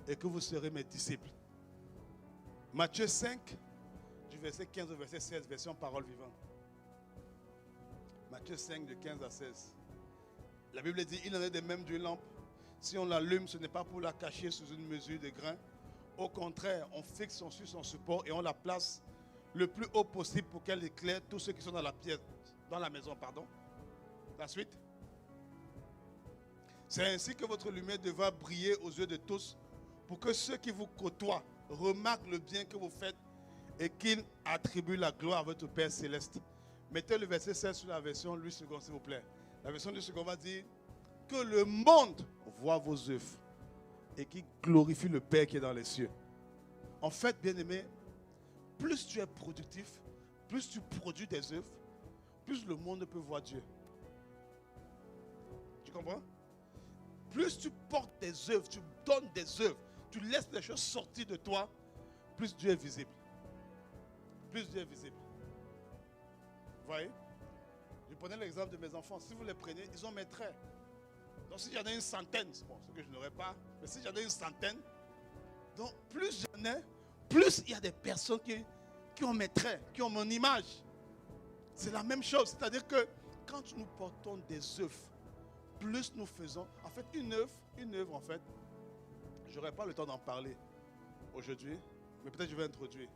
Speaker 1: et que vous serez mes disciples. Matthieu 5, du verset 15 au verset 16, version parole vivante. Matthieu 5, de 15 à 16. La Bible dit, il en est de même d'une lampe. Si on l'allume, ce n'est pas pour la cacher sous une mesure de grain. Au contraire, on fixe sur son support et on la place le plus haut possible pour qu'elle éclaire tous ceux qui sont dans la maison. La suite. C'est ainsi que votre lumière devra briller aux yeux de tous pour que ceux qui vous côtoient remarquent le bien que vous faites et qu'ils attribuent la gloire à votre Père céleste. Mettez le verset 16 sur la version Louis II, s'il vous plaît. La version Louis II va dire que le monde voit vos œuvres et qu'il glorifie le Père qui est dans les cieux. En fait, bien-aimé, plus tu es productif, plus tu produis des œuvres, plus le monde peut voir Dieu. Tu comprends? Plus tu portes des œuvres, tu donnes des œuvres, tu laisses les choses sortir de toi, plus Dieu est visible. Plus Dieu est visible. Vous voyez? Je prenais l'exemple de mes enfants. Si vous les prenez, ils ont mes traits. Donc si j'en ai une centaine, bon, ce que je n'aurais pas, mais si j'en ai une centaine, donc plus j'en ai, plus il y a des personnes qui ont mes traits, qui ont mon image. C'est la même chose. C'est-à-dire que quand nous portons des œuvres, plus nous faisons, en fait, une œuvre, en fait, je n'aurai pas le temps d'en parler aujourd'hui, mais peut-être je vais introduire.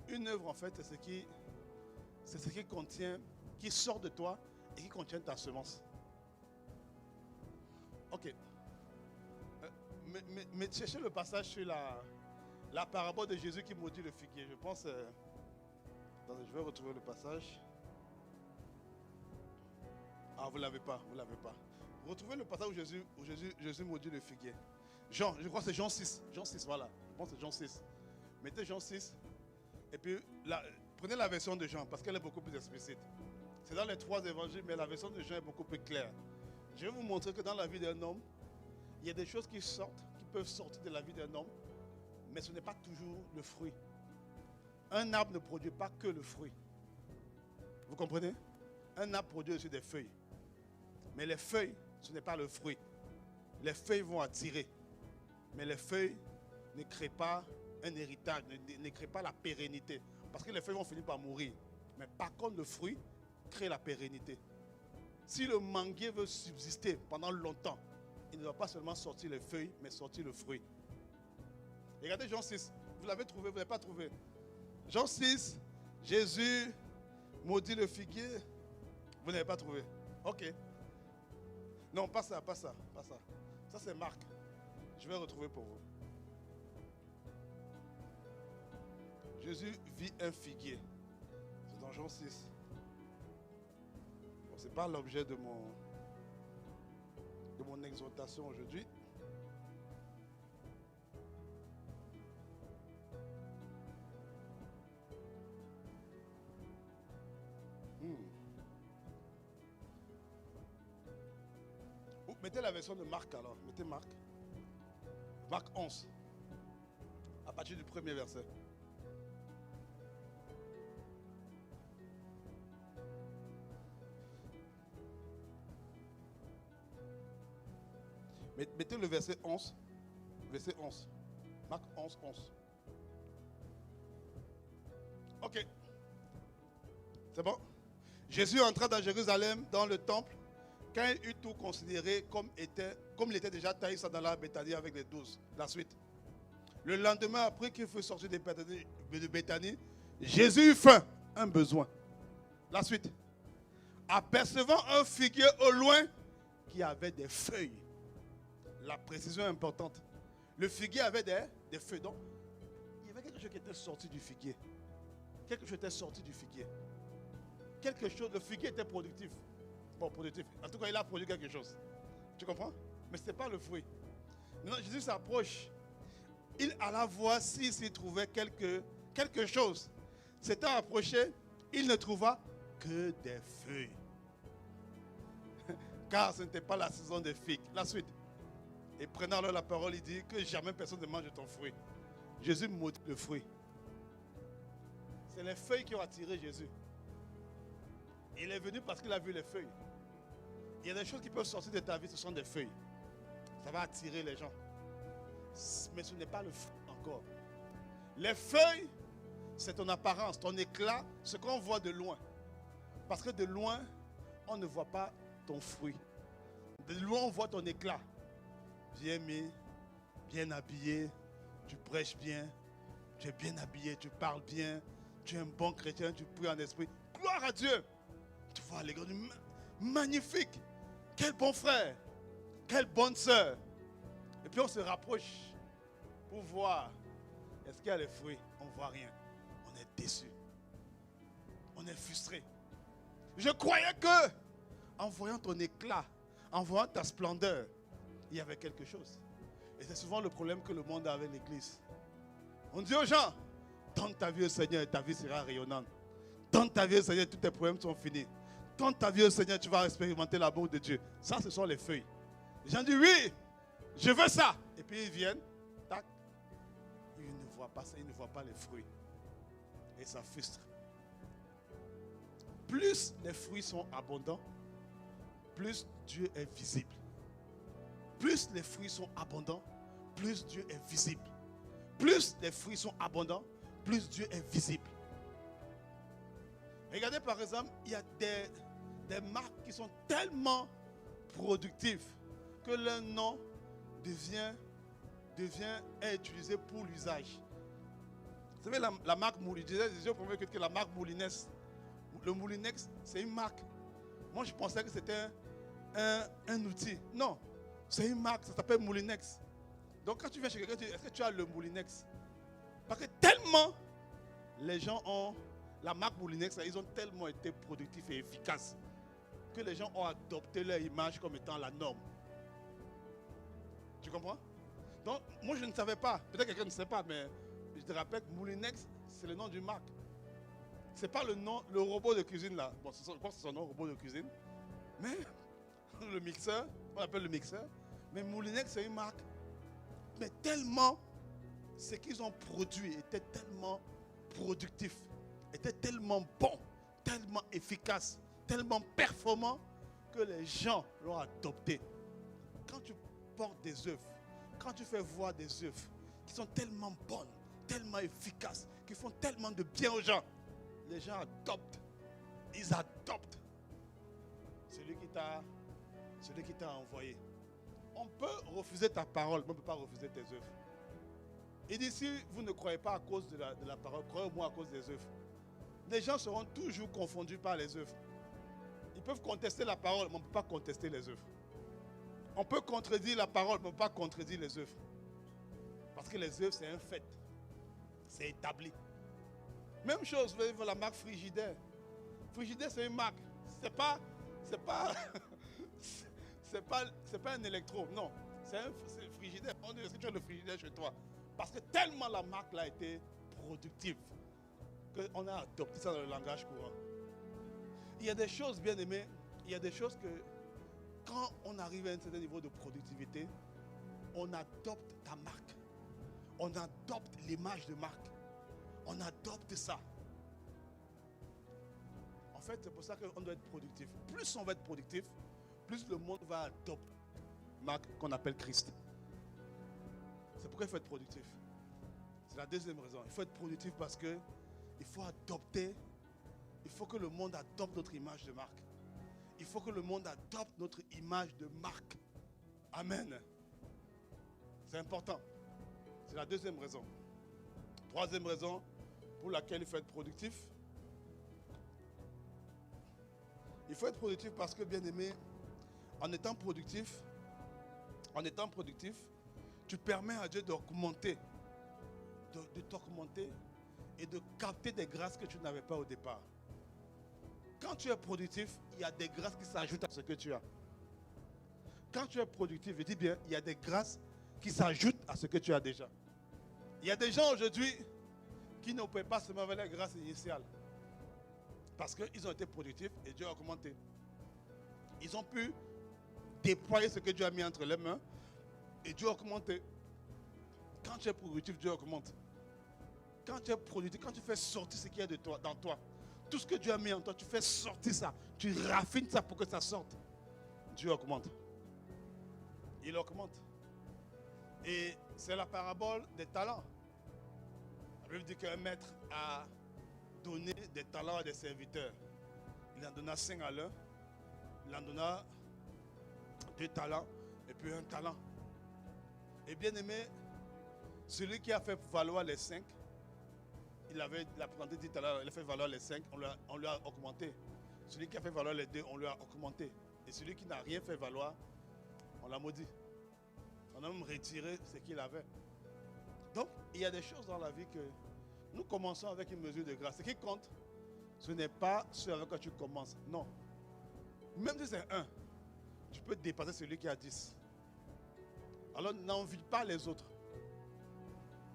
Speaker 1: Une œuvre, en fait, c'est ce qui contient, qui sort de toi et qui contient ta semence. Ok. Mais cherchez le passage sur la parabole de Jésus qui maudit le figuier. Je pense. Attendez, je vais retrouver le passage. Ah, vous ne l'avez pas, vous ne l'avez pas. Retrouvez le passage où Jésus maudit le figuier. Jean, je crois que c'est Jean 6. Jean 6, voilà. Je pense que c'est Jean 6. Mettez Jean 6. Et puis, prenez la version de Jean, parce qu'elle est beaucoup plus explicite. C'est dans les 3 évangiles, mais la version de Jean est beaucoup plus claire. Je vais vous montrer que dans la vie d'un homme, il y a des choses qui peuvent sortir de la vie d'un homme, mais ce n'est pas toujours le fruit. Un arbre ne produit pas que le fruit. Vous comprenez? Un arbre produit aussi des feuilles. Mais les feuilles, ce n'est pas le fruit. Les feuilles vont attirer. Mais les feuilles ne créent pas un héritage, ne créent pas la pérennité. Parce que les feuilles vont finir par mourir. Mais par contre, le fruit crée la pérennité. Si le manguier veut subsister pendant longtemps, il ne doit pas seulement sortir les feuilles, mais sortir le fruit. Regardez Jean 6. Vous l'avez trouvé, vous ne l'avez pas trouvé. Jean 6, Jésus maudit le figuier. Vous n'avez pas trouvé. Ok. Non, pas ça, pas ça, pas ça. Ça, c'est Marc. Je vais retrouver pour vous. Jésus vit un figuier. C'est dans Jean 6. Bon, ce n'est pas l'objet de mon exhortation aujourd'hui. Mettez la version de Marc alors. Mettez Marc. Marc 11. À partir du premier verset. Mettez le verset 11. Verset 11. Marc 11, 11. Ok. C'est bon? Jésus entra dans Jérusalem, dans le temple. Quand il eut tout considéré comme il était déjà taillé dans la Béthanie avec les 12. La suite. Le lendemain, après qu'il fut sorti de Béthanie, Jésus eut faim, un besoin. La suite. Apercevant un figuier au loin qui avait des feuilles. La précision est importante. Le figuier avait des feuilles. Donc, il y avait quelque chose qui était sorti du figuier. Quelque chose était sorti du figuier. Quelque chose, le figuier était productif. Bon, productif. En tout cas, il a produit quelque chose. Tu comprends? Mais ce n'était pas le fruit. Maintenant, Jésus s'approche. Il alla voir s'il trouvait quelque chose. S'étant approché, il ne trouva que des feuilles. Car ce n'était pas la saison des figues. La suite. Et prenant alors la parole, il dit que jamais personne ne mange de ton fruit. Jésus maudit le fruit. C'est les feuilles qui ont attiré Jésus. Il est venu parce qu'il a vu les feuilles. Il y a des choses qui peuvent sortir de ta vie, ce sont des feuilles. Ça va attirer les gens. Mais ce n'est pas le fruit encore. Les feuilles, c'est ton apparence, ton éclat, ce qu'on voit de loin. Parce que de loin, on ne voit pas ton fruit. De loin, on voit ton éclat. Bien mis, bien habillé, tu prêches bien, tu es bien habillé, tu parles bien, tu es un bon chrétien, tu pries en esprit. Gloire à Dieu. Tu vois les gars, magnifique. Quel bon frère, quelle bonne sœur. Et puis on se rapproche pour voir. Est-ce qu'il y a les fruits? On ne voit rien. On est déçu. On est frustré. Je croyais que, en voyant ton éclat, en voyant ta splendeur, il y avait quelque chose. Et c'est souvent le problème que le monde a avec l'église. On dit aux gens, donne ta vie au Seigneur et ta vie sera rayonnante. Donne ta vie au Seigneur et tous tes problèmes sont finis. Donne ta vie au Seigneur, tu vas expérimenter l'amour de Dieu. Ça, ce sont les feuilles. Les gens disent, oui, je veux ça. Et puis ils viennent, tac, ils ne voient pas ça, ils ne voient pas les fruits. Et ça frustre. Plus les fruits sont abondants, plus Dieu est visible. Plus les fruits sont abondants, plus Dieu est visible. Plus les fruits sont abondants, plus Dieu est visible. Regardez par exemple, il y a des marques qui sont tellement productives que leur nom est utilisé pour l'usage. Vous savez, la marque Moulinex, je disais au premier que la marque Moulinex, le Moulinex, c'est une marque. Moi, je pensais que c'était un outil. Non, c'est une marque, ça s'appelle Moulinex. Donc, quand tu viens chez quelqu'un, tu dis, est-ce que tu as le Moulinex? Parce que tellement les gens ont, la marque Moulinex, ils ont tellement été productifs et efficaces que les gens ont adopté leur image comme étant la norme. Tu comprends? Donc, moi, je ne savais pas. Peut-être que quelqu'un ne sait pas, mais je te rappelle que Moulinex, c'est le nom d'une marque. Ce n'est pas le nom, le robot de cuisine là. Bon, je pense que c'est son nom, robot de cuisine. Mais le mixeur, on l'appelle le mixeur. Mais Moulinex, c'est une marque. Mais tellement, ce qu'ils ont produit était tellement productif, était tellement bon, tellement efficace, tellement performant que les gens l'ont adopté. Quand tu portes des œuvres, quand tu fais voir des œuvres qui sont tellement bonnes, tellement efficaces, qui font tellement de bien aux gens, les gens adoptent. Ils adoptent celui qui t'a envoyé. On peut refuser ta parole, mais on ne peut pas refuser tes œuvres. Il dit, si vous ne croyez pas à cause de la parole, croyez-moi à cause des œuvres. Les gens seront toujours confondus par les œuvres. Ils peuvent contester la parole, mais on ne peut pas contester les œuvres. On peut contredire la parole, mais on ne peut pas contredire les œuvres. Parce que les œuvres, c'est un fait. C'est établi. Même chose, vous voyez la marque Frigidaire. Frigidaire, c'est une marque. C'est pas un électro, non. C'est Frigidaire. On dit, est-ce que tu as le Frigidaire chez toi? Parce que tellement la marque là a été productive qu'on a adopté ça dans le langage courant. Il y a des choses, bien aimées, il y a des choses que quand on arrive à un certain niveau de productivité, on adopte ta marque. On adopte l'image de marque. On adopte ça. En fait, c'est pour ça qu'on doit être productif. Plus on va être productif, plus le monde va adopter la marque qu'on appelle Christ. C'est pourquoi il faut être productif. C'est la deuxième raison. Il faut être productif parce que il faut adopter, il faut que le monde adopte notre image de marque. Il faut que le monde adopte notre image de marque. Amen. C'est important. C'est la deuxième raison. Troisième raison pour laquelle il faut être productif. Il faut être productif parce que, bien aimé, en étant productif, tu permets à Dieu d'augmenter, de t'augmenter et de capter des grâces que tu n'avais pas au départ. Quand tu es productif, il y a des grâces qui s'ajoutent à ce que tu as. Quand tu es productif, je dis bien, il y a des grâces qui s'ajoutent à ce que tu as déjà. Il y a des gens aujourd'hui qui n'opèrent pas seulement avec les grâces initiales. Parce qu'ils ont été productifs et Dieu a augmenté. Ils ont pu déployer ce que Dieu a mis entre les mains et Dieu a augmenté. Quand tu es productif, Dieu augmente. Quand tu es productif, quand tu fais sortir ce qu'il y a de toi, dans toi, tout ce que Dieu a mis en toi, tu fais sortir ça. Tu raffines ça pour que ça sorte. Dieu augmente. Il augmente. Et c'est la parabole des talents. La Bible dit qu'un maître a donné des talents à des serviteurs. Il en donna 5 à l'un. Il en donna 2 talents et puis 1 talent. Et bien aimé, celui qui a fait valoir les 5, il a présenté 10 talents, il a fait valoir les 5, on lui a augmenté. Celui qui a fait valoir les 2, on lui a augmenté. Et celui qui n'a rien fait valoir, on l'a maudit. On a même retiré ce qu'il avait. Donc, il y a des choses dans la vie que nous commençons avec une mesure de grâce. Ce qui compte, ce n'est pas ce avec quoi tu commences. Non. Même si c'est 1, tu peux dépasser celui qui a 10. Alors, n'envie pas les autres.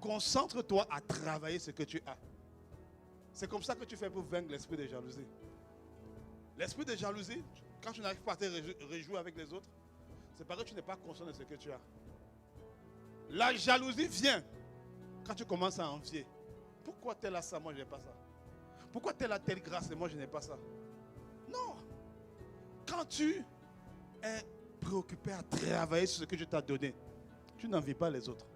Speaker 1: Concentre-toi à travailler ce que tu as. C'est comme ça que tu fais pour vaincre l'esprit de jalousie. L'esprit de jalousie, quand tu n'arrives pas à te réjouir avec les autres, c'est parce que tu n'es pas conscient de ce que tu as. La jalousie vient quand tu commences à envier. Pourquoi tel a ça, moi je n'ai pas ça? Pourquoi tel a telle grâce et moi je n'ai pas ça? Non. Quand tu es préoccupé à travailler sur ce que Dieu t'a donné, tu n'envies pas les autres.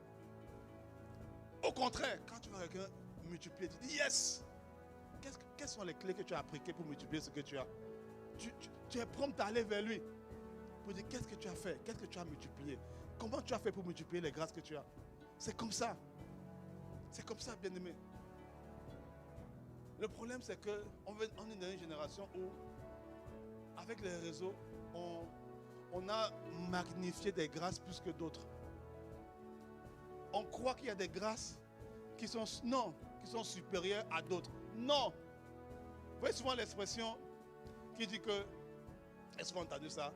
Speaker 1: Au contraire, quand tu vois quelqu'un multiplier, tu dis yes. Quelles sont les clés que tu as appliquées pour multiplier ce que tu as? Tu es prompt à aller vers lui pour dire qu'est-ce que tu as fait, qu'est-ce que tu as multiplié, comment tu as fait pour multiplier les grâces que tu as. C'est comme ça. C'est comme ça, bien-aimé. Le problème, c'est qu'on est dans une génération où, avec les réseaux, on a magnifié des grâces plus que d'autres. On croit qu'il y a des grâces qui sont supérieures à d'autres. Non. Vous voyez souvent l'expression qui dit que, est-ce qu'on a entendu ça?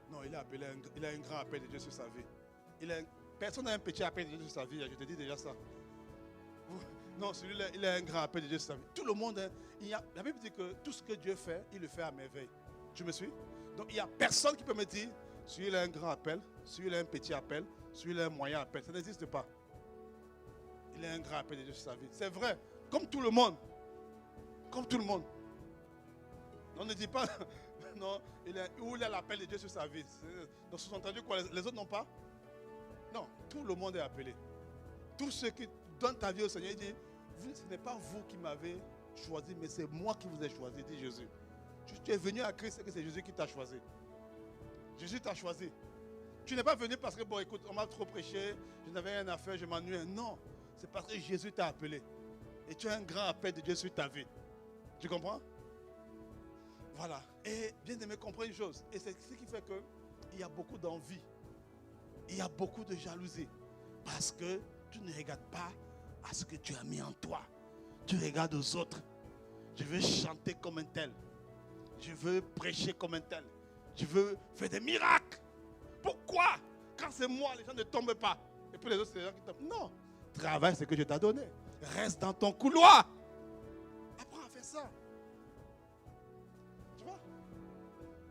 Speaker 1: Non, il a un grand appel de Dieu sur sa vie. Personne n'a un petit appel de Dieu sur sa vie, je te dis déjà ça. Non, celui-là, il a un grand appel de Dieu sur sa vie. Tout le monde, la Bible dit que tout ce que Dieu fait, il le fait à merveille. Tu me suis? Donc il n'y a personne qui peut me dire, celui-là a un grand appel, celui-là a un petit appel, celui-là a un moyen appel. Ça n'existe pas. Il a un grand appel de Dieu sur sa vie. C'est vrai, comme tout le monde. Comme tout le monde. On ne dit pas, non, il a l'appel de Dieu sur sa vie. Donc sous-entendu quoi, les autres n'ont pas? Non, tout le monde est appelé. Tous ceux qui donnent ta vie au Seigneur, il dit, ce n'est pas vous qui m'avez choisi, mais c'est moi qui vous ai choisi, dit Jésus. Tu es venu à Christ, c'est que c'est Jésus qui t'a choisi. Jésus t'a choisi. Tu n'es pas venu parce que, bon, écoute, on m'a trop prêché, je n'avais rien à faire, je m'ennuie. Non, c'est parce que Jésus t'a appelé. Et tu as un grand appel de Dieu sur ta vie. Tu comprends? Voilà. Et bien aimé, comprends une chose. Et c'est ce qui fait qu'il y a beaucoup d'envie. Il y a beaucoup de jalousie. Parce que tu ne regardes pas à ce que tu as mis en toi. Tu regardes aux autres. Je veux chanter comme un tel. Je veux prêcher comme un tel. Je veux faire des miracles. Pourquoi? Quand c'est moi, les gens ne tombent pas. Et puis les autres, c'est les gens qui tombent. Non. Travaille ce que Dieu t'a donné. Reste dans ton couloir. Apprends à faire ça. Tu vois?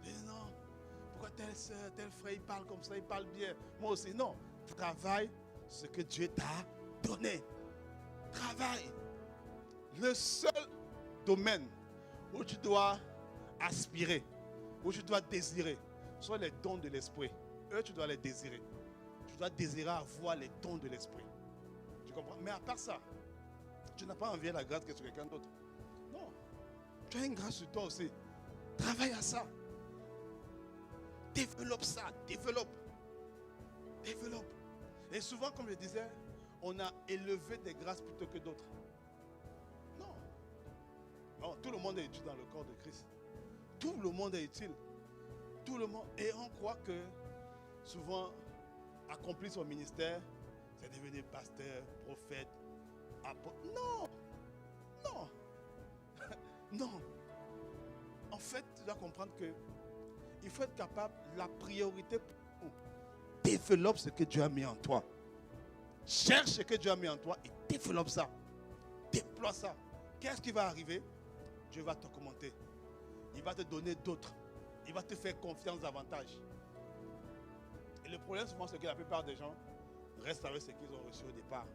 Speaker 1: Et non. Pourquoi telle soeur, tel frère, il parle comme ça, il parle bien. Moi aussi, non. Travaille ce que Dieu t'a donné. Travaille. Le seul domaine où tu dois aspirer, où tu dois désirer, sont les dons de l'esprit. Eux, tu dois les désirer. Tu dois désirer avoir les dons de l'esprit. Tu comprends? Mais à part ça, tu n'as pas envie de la grâce que sur quelqu'un d'autre. Non. Tu as une grâce sur toi aussi. Travaille à ça. Développe ça. Développe. Développe. Et souvent, comme je disais, on a élevé des grâces plutôt que d'autres. Non. Non, tout le monde est utile dans le corps de Christ. Tout le monde est utile. Tout le monde. Et on croit que souvent, accomplir son ministère, c'est devenir pasteur, prophète, apôtre. Non. Non. Non. En fait, tu dois comprendre que il faut être capable, la priorité pour nous, développe ce que Dieu a mis en toi. Cherche ce que Dieu a mis en toi et développe ça. Déploie ça. Qu'est-ce qui va arriver? Dieu va t'augmenter. Il va te donner d'autres. Il va te faire confiance davantage. Et le problème souvent, c'est que la plupart des gens restent avec ce qu'ils ont reçu au départ.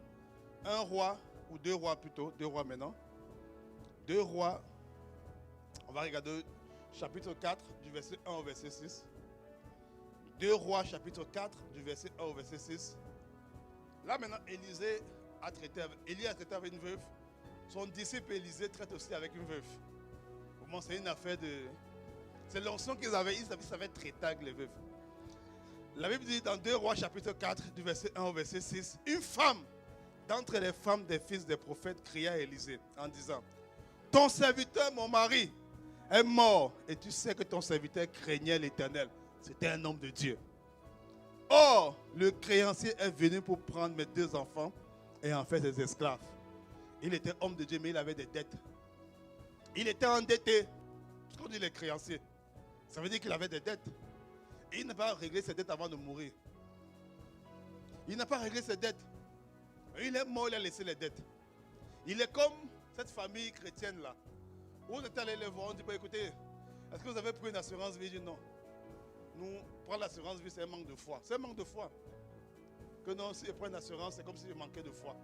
Speaker 1: Un roi, ou deux rois plutôt, deux rois maintenant. Deux rois, on va regarder chapitre 4 du verset 1 au verset 6. Deux rois chapitre 4 du verset 1 au verset 6. Là maintenant, Élie a traité avec une veuve. Son disciple Élisée traite aussi avec une veuve. Comment c'est une affaire de... C'est l'onction qu'ils avaient, ils savaient traiter avec les veuves. La Bible dit dans 2 Rois chapitre 4 du verset 1 au verset 6, une femme d'entre les femmes des fils des prophètes cria à Élisée en disant, ton serviteur, mon mari, est mort et tu sais que ton serviteur craignait l'Éternel. C'était un homme de Dieu. Or, le créancier est venu pour prendre mes 2 enfants et en faire des esclaves. Il était homme de Dieu, mais il avait des dettes. Il était endetté. Ce qu'on dit les créanciers, ça veut dire qu'il avait des dettes. Et il n'a pas réglé ses dettes avant de mourir. Il n'a pas réglé ses dettes. Il est mort, il a laissé les dettes. Il est comme cette famille chrétienne là. Où on est allé les voir, on dit, écoutez, est-ce que vous avez pris une assurance vie? Je dis non. Nous, prendre l'assurance vie, c'est un manque de foi. C'est un manque de foi. Que non, si je prends une assurance, c'est comme si je manquais de foi.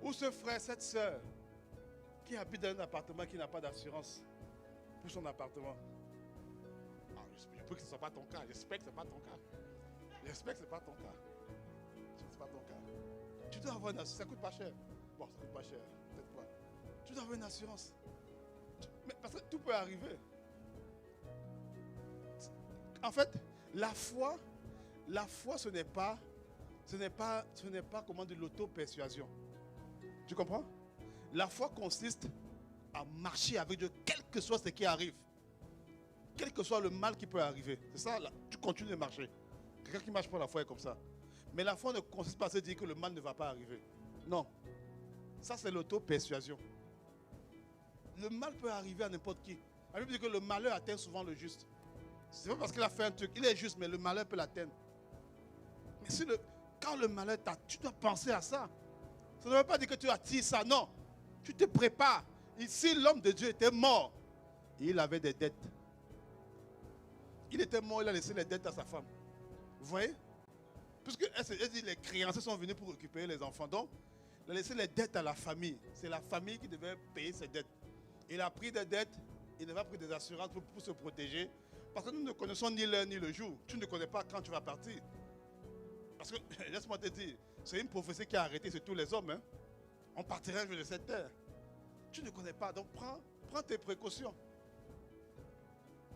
Speaker 1: Ou ce frère, cette soeur, qui habite dans un appartement qui n'a pas d'assurance pour son appartement. Ah, je peux que ce ne soit pas ton cas. J'espère que ce n'est pas ton cas. J'espère que ce n'est pas ton cas. C'est pas ton cas. Tu dois avoir une assurance. Ça ne coûte pas cher. Bon, ça ne coûte pas cher. Peut-être pas. Tu dois avoir une assurance. Mais parce que tout peut arriver. En fait, la foi, ce n'est pas comment dire l'auto-persuasion. Tu comprends? La foi consiste à marcher avec Dieu, quel que soit ce qui arrive. Quel que soit le mal qui peut arriver. C'est ça, là, tu continues de marcher. Quelqu'un qui marche pour la foi est comme ça. Mais la foi ne consiste pas à se dire que le mal ne va pas arriver. Non. Ça, c'est l'auto-persuasion. Le mal peut arriver à n'importe qui. La Bible dit que le malheur atteint souvent le juste. C'est pas parce qu'il a fait un truc. Il est juste, mais le malheur peut l'atteindre. Mais si quand le malheur t'attend, tu dois penser à ça. Ça ne veut pas dire que tu attires ça. Non. Tu te prépares. Ici, l'homme de Dieu était mort. Et il avait des dettes. Il était mort, il a laissé les dettes à sa femme. Vous voyez? Puisque elle dit les créanciers sont venus pour récupérer les enfants. Donc, il a laissé les dettes à la famille. C'est la famille qui devait payer ses dettes. Il a pris des dettes, il n'a pas pris des assurances pour se protéger. Parce que nous ne connaissons ni l'heure ni le jour. Tu ne connais pas quand tu vas partir. Parce que, laisse-moi te dire, c'est une prophétie qui a arrêté sur tous les hommes. Hein. On partira un jour de cette terre. Tu ne connais pas, donc prends tes précautions.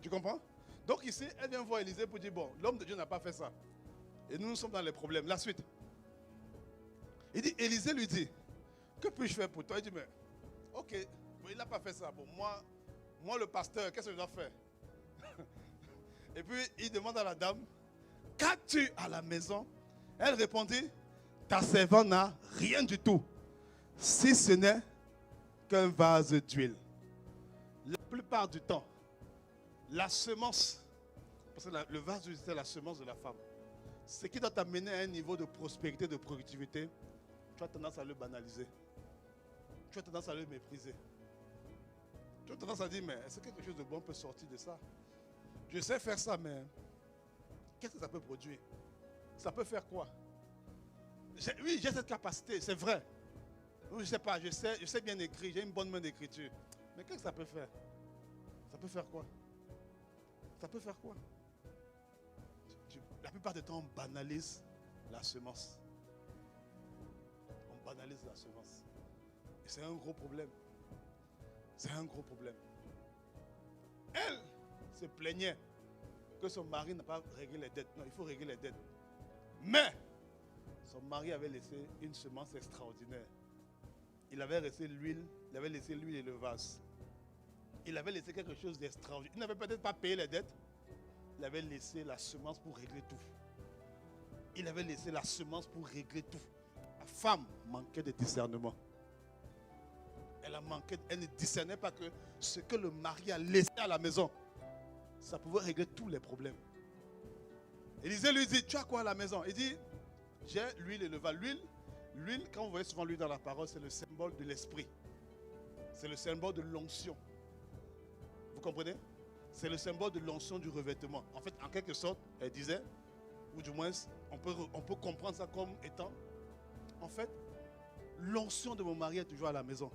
Speaker 1: Tu comprends? Donc ici, elle vient voir Élisée pour dire, bon, l'homme de Dieu n'a pas fait ça. Et nous sommes dans les problèmes. La suite. Élisée lui dit, que puis-je faire pour toi? Il dit, mais, ok, bon, il n'a pas fait ça. Bon, moi le pasteur, qu'est-ce que je dois faire? Et puis, il demande à la dame, qu'as-tu à la maison? Elle répondit, ta servante n'a rien du tout, si ce n'est qu'un vase d'huile. La plupart du temps, la semence, parce que le vase d'huile, c'est la semence de la femme. Ce qui doit t'amener à un niveau de prospérité, de productivité, tu as tendance à le banaliser. Tu as tendance à le mépriser. Tu as tendance à dire, mais est-ce que quelque chose de bon peut sortir de ça? Je sais faire ça, mais qu'est-ce que ça peut produire? Ça peut faire quoi? Oui, j'ai cette capacité, c'est vrai. Je ne sais pas, je sais bien écrire, j'ai une bonne main d'écriture. Mais qu'est-ce que ça peut faire? Ça peut faire quoi? Ça peut faire quoi? La plupart du temps, on banalise la semence. On banalise la semence. Et c'est un gros problème. C'est un gros problème. Elle se plaignait que son mari n'a pas réglé les dettes. Non, il faut régler les dettes. Mais son mari avait laissé une semence extraordinaire. Il avait laissé l'huile, et le vase. Il avait laissé quelque chose d'extraordinaire. Il n'avait peut-être pas payé les dettes. Il avait laissé la semence pour régler tout. Il avait laissé la semence pour régler tout. La femme manquait de discernement. Elle ne discernait pas que ce que le mari a laissé à la maison, ça pouvait régler tous les problèmes. Élisée lui dit, tu as quoi à la maison? Il dit, j'ai l'huile et le vase. L'huile, quand vous voyez souvent l'huile dans la parole, c'est le symbole de l'esprit. C'est le symbole de l'onction. Vous comprenez? C'est le symbole de l'onction du revêtement. En fait, en quelque sorte, elle disait, ou du moins, on peut comprendre ça comme étant, en fait, l'onction de mon mari est toujours à la maison.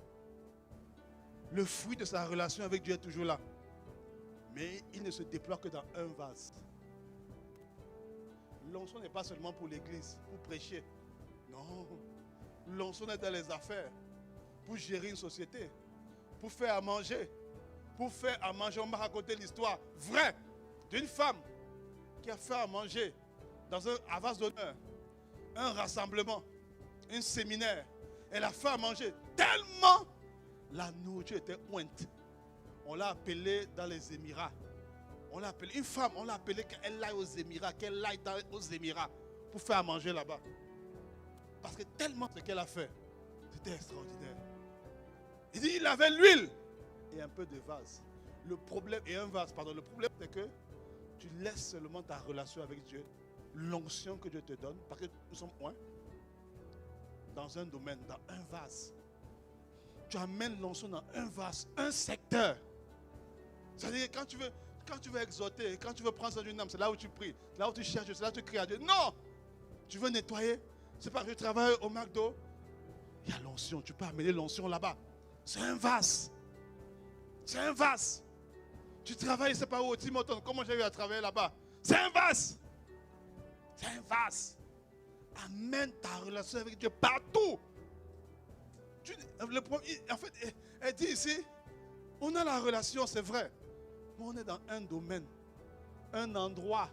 Speaker 1: Le fruit de sa relation avec Dieu est toujours là. Mais il ne se déploie que dans un vase. L'onction n'est pas seulement pour l'église, pour prêcher. Non. L'onction est dans les affaires, pour gérer une société, pour faire à manger. Pour faire à manger, on m'a raconté l'histoire vraie d'une femme qui a fait à manger dans un vase d'honneur, un rassemblement, un séminaire. Elle a fait à manger tellement la nourriture était ointe. On l'a appelée dans les Émirats. On l'a appelée une femme, on l'a appelée qu'elle aille aux Émirats, qu'elle aille aux Émirats pour faire à manger là-bas. Parce que tellement ce qu'elle a fait, c'était extraordinaire. Il dit, il avait l'huile et un peu de vase. Le problème, le problème c'est que tu laisses seulement ta relation avec Dieu, l'onction que Dieu te donne, parce que nous sommes dans un domaine, dans un vase. Tu amènes l'onction dans un vase, un secteur. C'est-à-dire quand tu veux exhorter, quand tu veux prendre soin d'une âme, c'est là où tu pries, c'est là où tu cherches, c'est là où tu cries à Dieu. Non! Tu veux nettoyer, c'est parce que tu travailles au McDo. Il y a l'onction, tu peux amener l'onction là-bas. C'est un vase. C'est un vase. Tu travailles, c'est pas où, au Timoton, comment j'ai eu à travailler là-bas? C'est un vase. C'est un vase. Amène ta relation avec Dieu partout. En fait, elle dit ici, on a la relation, c'est vrai. Mais on est dans un domaine, un endroit,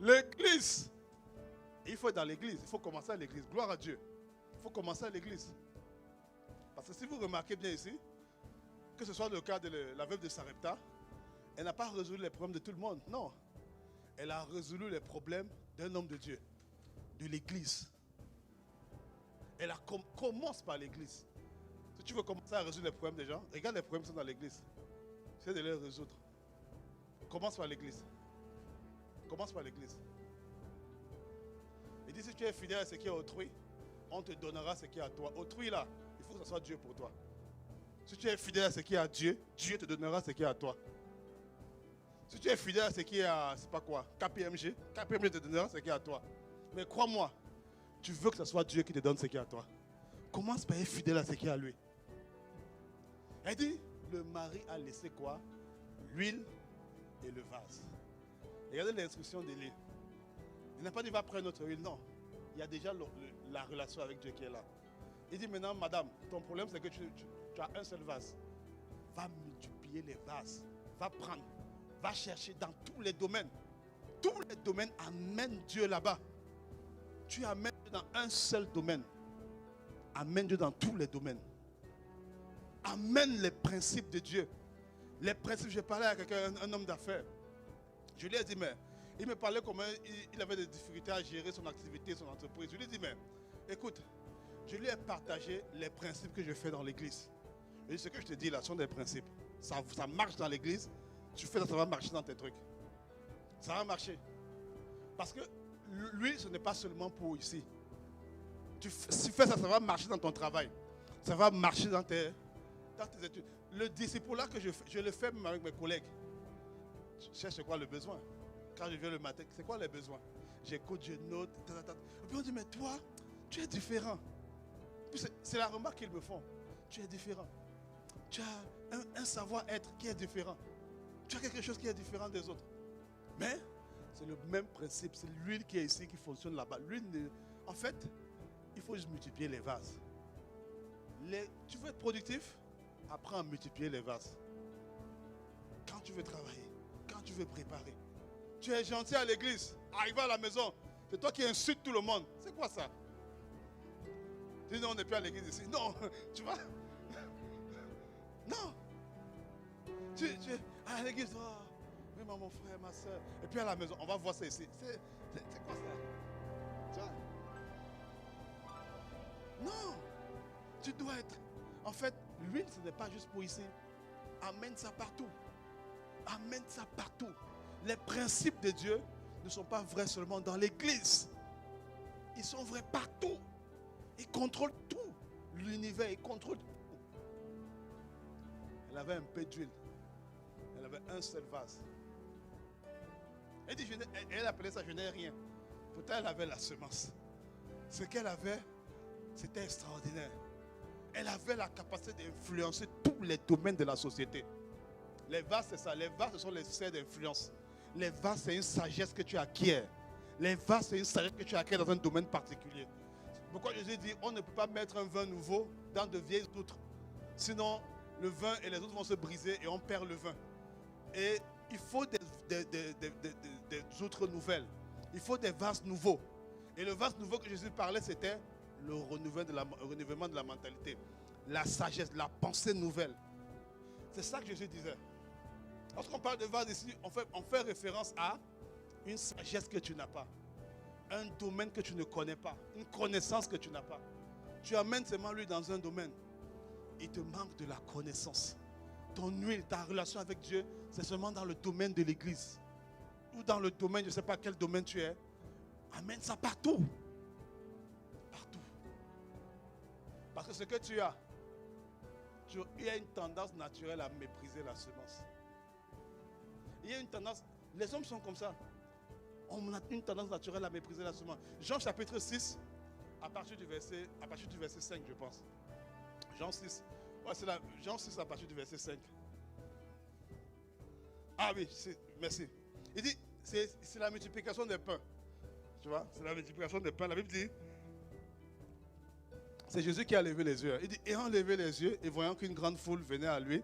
Speaker 1: l'église. Il faut être dans l'église, il faut commencer à l'église. Gloire à Dieu. Il faut commencer à l'église. Parce que si vous remarquez bien ici, que ce soit le cas de la veuve de Sarepta, elle n'a pas résolu les problèmes de tout le monde. Non. Elle a résolu les problèmes d'un homme de Dieu, de l'église. Commence par l'église. Si tu veux commencer à résoudre les problèmes des gens, regarde les problèmes qui sont dans l'église. C'est de les résoudre. Commence par l'église. Commence par l'église. Il dit si tu es fidèle à ce qui est autrui, on te donnera ce qui est à toi. Autrui là, il faut que ce soit Dieu pour toi. Si tu es fidèle à ce qui est à Dieu, Dieu te donnera ce qui est à toi. Si tu es fidèle à ce qui est à, c'est pas quoi, KPMG te donnera ce qui est à toi. Mais crois-moi, tu veux que ce soit Dieu qui te donne ce qui est à toi. Commence par être fidèle à ce qui est à lui. Elle dit, le mari a laissé quoi? L'huile et le vase. Regardez l'instruction d'Élie. Il n'a pas dit va prendre notre huile, non. Il y a déjà la relation avec Dieu qui est là. Il dit maintenant, madame, ton problème c'est que tu as un seul vase. Va multiplier les vases. Va prendre. Va chercher dans tous les domaines. Tous les domaines amènent Dieu là-bas. Tu amènes Dieu dans un seul domaine. Amène Dieu dans tous les domaines. Amène les principes de Dieu. Les principes, j'ai parlé à quelqu'un, un homme d'affaires. Je lui ai dit, mais il me parlait comment il avait des difficultés à gérer son activité, son entreprise. Je lui ai dit, mais écoute, je lui ai partagé les principes que je fais dans l'église. Et ce que je te dis là sont des principes. Ça marche dans l'église, tu fais ça, ça va marcher dans tes trucs. Ça va marcher. Parce que lui, ce n'est pas seulement pour ici. Si tu fais ça, ça va marcher dans ton travail. Ça va marcher dans tes études. Le disciple-là que je le fais même avec mes collègues. Je cherche c'est quoi le besoin. Quand je viens le matin, c'est quoi les besoins? J'écoute, je note. Et puis on dit, mais toi, tu es différent. C'est la remarque qu'ils me font. Tu es différent. Tu as un savoir-être qui est différent. Tu as quelque chose qui est différent des autres. Mais c'est le même principe. C'est l'huile qui est ici qui fonctionne là-bas. L'huile, en fait, il faut juste multiplier les vases. Tu veux être productif? Apprends à multiplier les vases. Quand tu veux travailler, quand tu veux préparer. Tu es gentil à l'église. Arrive à la maison. C'est toi qui insultes tout le monde. C'est quoi ça? Tu dis non, on n'est plus à l'église ici. Non, tu vois? Non. Tu es à l'église. Oh, oui, mon frère, ma soeur. Et puis à la maison, on va voir ça ici. C'est quoi ça? Tu vois? Non. Tu dois être. En fait, l'huile, ce n'est pas juste pour ici. Amène ça partout. Amène ça partout. Les principes de Dieu ne sont pas vrais seulement dans l'église. Ils sont vrais partout. Ils contrôlent tout. L'univers, ils contrôlent tout. Elle avait un peu d'huile. Elle avait un seul vase. Elle appelait ça je n'ai rien. Pourtant, elle avait la semence. Ce qu'elle avait, c'était extraordinaire. Elle avait la capacité d'influencer tous les domaines de la société. Les vases, c'est ça. Les vases, ce sont les serres d'influence. Les vases, c'est une sagesse que tu acquiers. Les vases, c'est une sagesse que tu acquiers dans un domaine particulier. Pourquoi Jésus dit, on ne peut pas mettre un vin nouveau dans de vieilles outres. Sinon, le vin et les outres vont se briser et on perd le vin. Et il faut des outres nouvelles. Il faut des vases nouveaux. Et le vase nouveau que Jésus parlait, c'était le renouvellement de la mentalité. La sagesse, la pensée nouvelle. C'est ça que Jésus disait. Lorsqu'on parle de vase ici, on fait référence à une sagesse que tu n'as pas. Un domaine que tu ne connais pas. Une connaissance que tu n'as pas. Tu amènes seulement lui dans un domaine. Il te manque de la connaissance. Ton huile, ta relation avec Dieu, c'est seulement dans le domaine de l'église. Ou dans le domaine, je ne sais pas quel domaine tu es. Amène ça partout. Partout. Parce que ce que tu as, il y a une tendance naturelle à mépriser la semence. Il y a une tendance, les hommes sont comme ça. On a une tendance naturelle à mépriser la semence. Jean chapitre 6, à partir du verset 5, je pense. Jean 6. Ouais, c'est Jean 6 à partir du verset 5. Ah oui, merci. Il dit, c'est la multiplication des pains. Tu vois, c'est la multiplication des pains. La Bible dit, c'est Jésus qui a levé les yeux. Il dit, ayant levé les yeux et voyant qu'une grande foule venait à lui,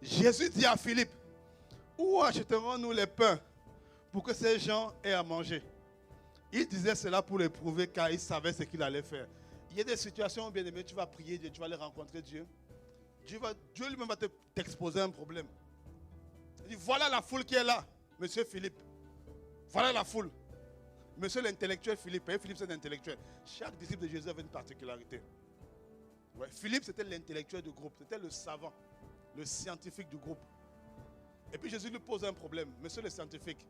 Speaker 1: Jésus dit à Philippe, où achèterons-nous les pains pour que ces gens aient à manger? Il disait cela pour l'éprouver car il savait ce qu'il allait faire. Il y a des situations, bien aimé, tu vas prier Dieu, tu vas aller rencontrer Dieu. Dieu lui-même va t'exposer un problème. Il dit, voilà la foule qui est là, monsieur Philippe. Voilà la foule. Monsieur l'intellectuel Philippe. Et Philippe, c'est un intellectuel. Chaque disciple de Jésus avait une particularité. Ouais, Philippe, c'était l'intellectuel du groupe. C'était le savant, le scientifique du groupe. Et puis Jésus lui pose un problème. Monsieur le scientifique,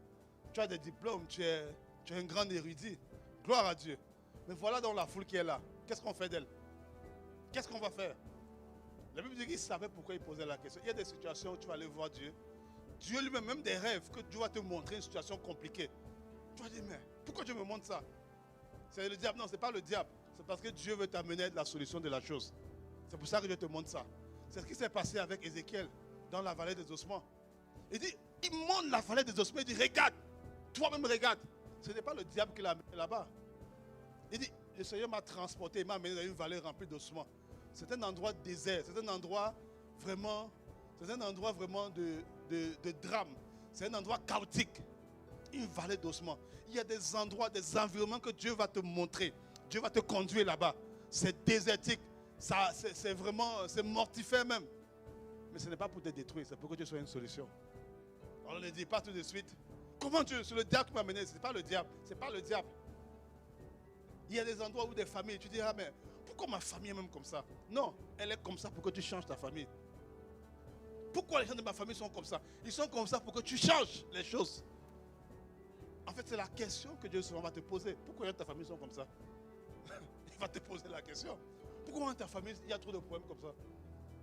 Speaker 1: tu as des diplômes, tu es un grand érudit. Gloire à Dieu. Mais voilà donc la foule qui est là. Qu'est-ce qu'on fait d'elle? Qu'est-ce qu'on va faire? La Bible dit qu'il savait pourquoi il posait la question. Il y a des situations où tu vas aller voir Dieu. Dieu lui-même, même des rêves, que Dieu va te montrer une situation compliquée. Tu vas dire, mais pourquoi Dieu me montre ça? C'est le diable. Non, ce n'est pas le diable. C'est parce que Dieu veut t'amener la solution de la chose. C'est pour ça que Dieu te montre ça. C'est ce qui s'est passé avec Ézéchiel dans la vallée des ossements. Il dit, il monte la vallée des ossements. Il dit, regarde, toi-même regarde. Ce n'est pas le diable qui l'a amené là-bas. Il dit, le Seigneur m'a transporté, il m'a amené dans une vallée remplie d'ossements. C'est un endroit désert, c'est un endroit vraiment de drame. C'est un endroit chaotique. Une vallée d'ossements. Il y a des endroits, des environnements que Dieu va te montrer. Dieu va te conduire là-bas. C'est désertique. C'est vraiment, c'est mortifère même. Mais ce n'est pas pour te détruire, c'est pour que tu sois une solution. On ne dit pas tout de suite. Comment Dieu, c'est le diable qui m'a amené. Ce n'est pas le diable. C'est pas le diable. Il y a des endroits où des familles, tu diras, mais pourquoi ma famille est même comme ça? Non, elle est comme ça pour que tu changes ta famille. Pourquoi les gens de ma famille sont comme ça? Ils sont comme ça pour que tu changes les choses. En fait, c'est la question que Dieu souvent va te poser. Pourquoi les gens de ta famille sont comme ça? Il va te poser la question. Pourquoi dans ta famille, il y a trop de problèmes comme ça?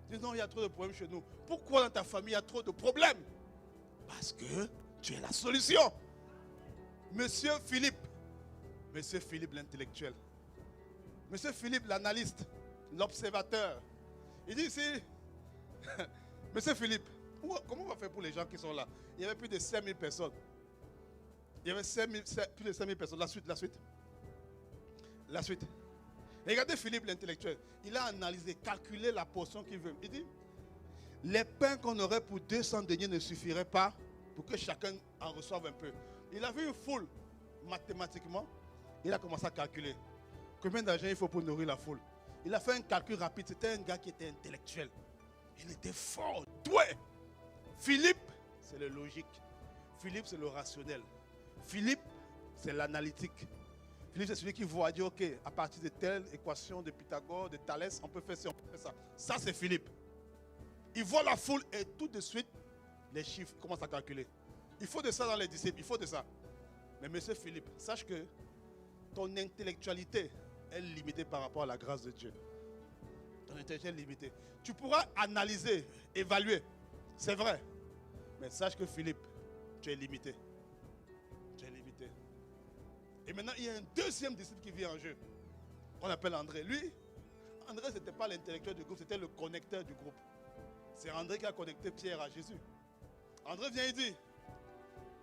Speaker 1: Tu dis non, il y a trop de problèmes chez nous. Pourquoi dans ta famille, il y a trop de problèmes? Parce que tu es la solution. Monsieur Philippe l'intellectuel. Monsieur Philippe l'analyste, l'observateur. Il dit ici, Monsieur Philippe, comment on va faire pour les gens qui sont là? Il y avait plus de 5000 personnes. Il y avait plus de 5000 personnes. La suite. Et regardez Philippe l'intellectuel. Il a analysé, calculé la portion qu'il veut. Il dit, les pains qu'on aurait pour 200 deniers ne suffiraient pas pour que chacun en reçoive un peu. Il a vu une foule, mathématiquement. Il a commencé à calculer combien d'argent il faut pour nourrir la foule. Il a fait un calcul rapide. C'était un gars qui était intellectuel. Il était fort, doué. Philippe, c'est le logique. Philippe, c'est le rationnel. Philippe, c'est l'analytique. Philippe, c'est celui qui voit dire, ok, à partir de telle équation de Pythagore, de Thalès, on peut faire ça, on peut faire ça. Ça, c'est Philippe. Il voit la foule et tout de suite, les chiffres commencent à calculer. Il faut de ça dans les disciples, il faut de ça. Mais monsieur Philippe, sache que ton intellectualité est limitée par rapport à la grâce de Dieu. Ton intellectualité est limitée. Tu pourras analyser, évaluer. C'est vrai. Mais sache que Philippe, tu es limité. Tu es limité. Et maintenant, il y a un deuxième disciple qui vient en jeu. On appelle André. Lui, André, ce n'était pas l'intellectuel du groupe, c'était le connecteur du groupe. C'est André qui a connecté Pierre à Jésus. André vient et dit,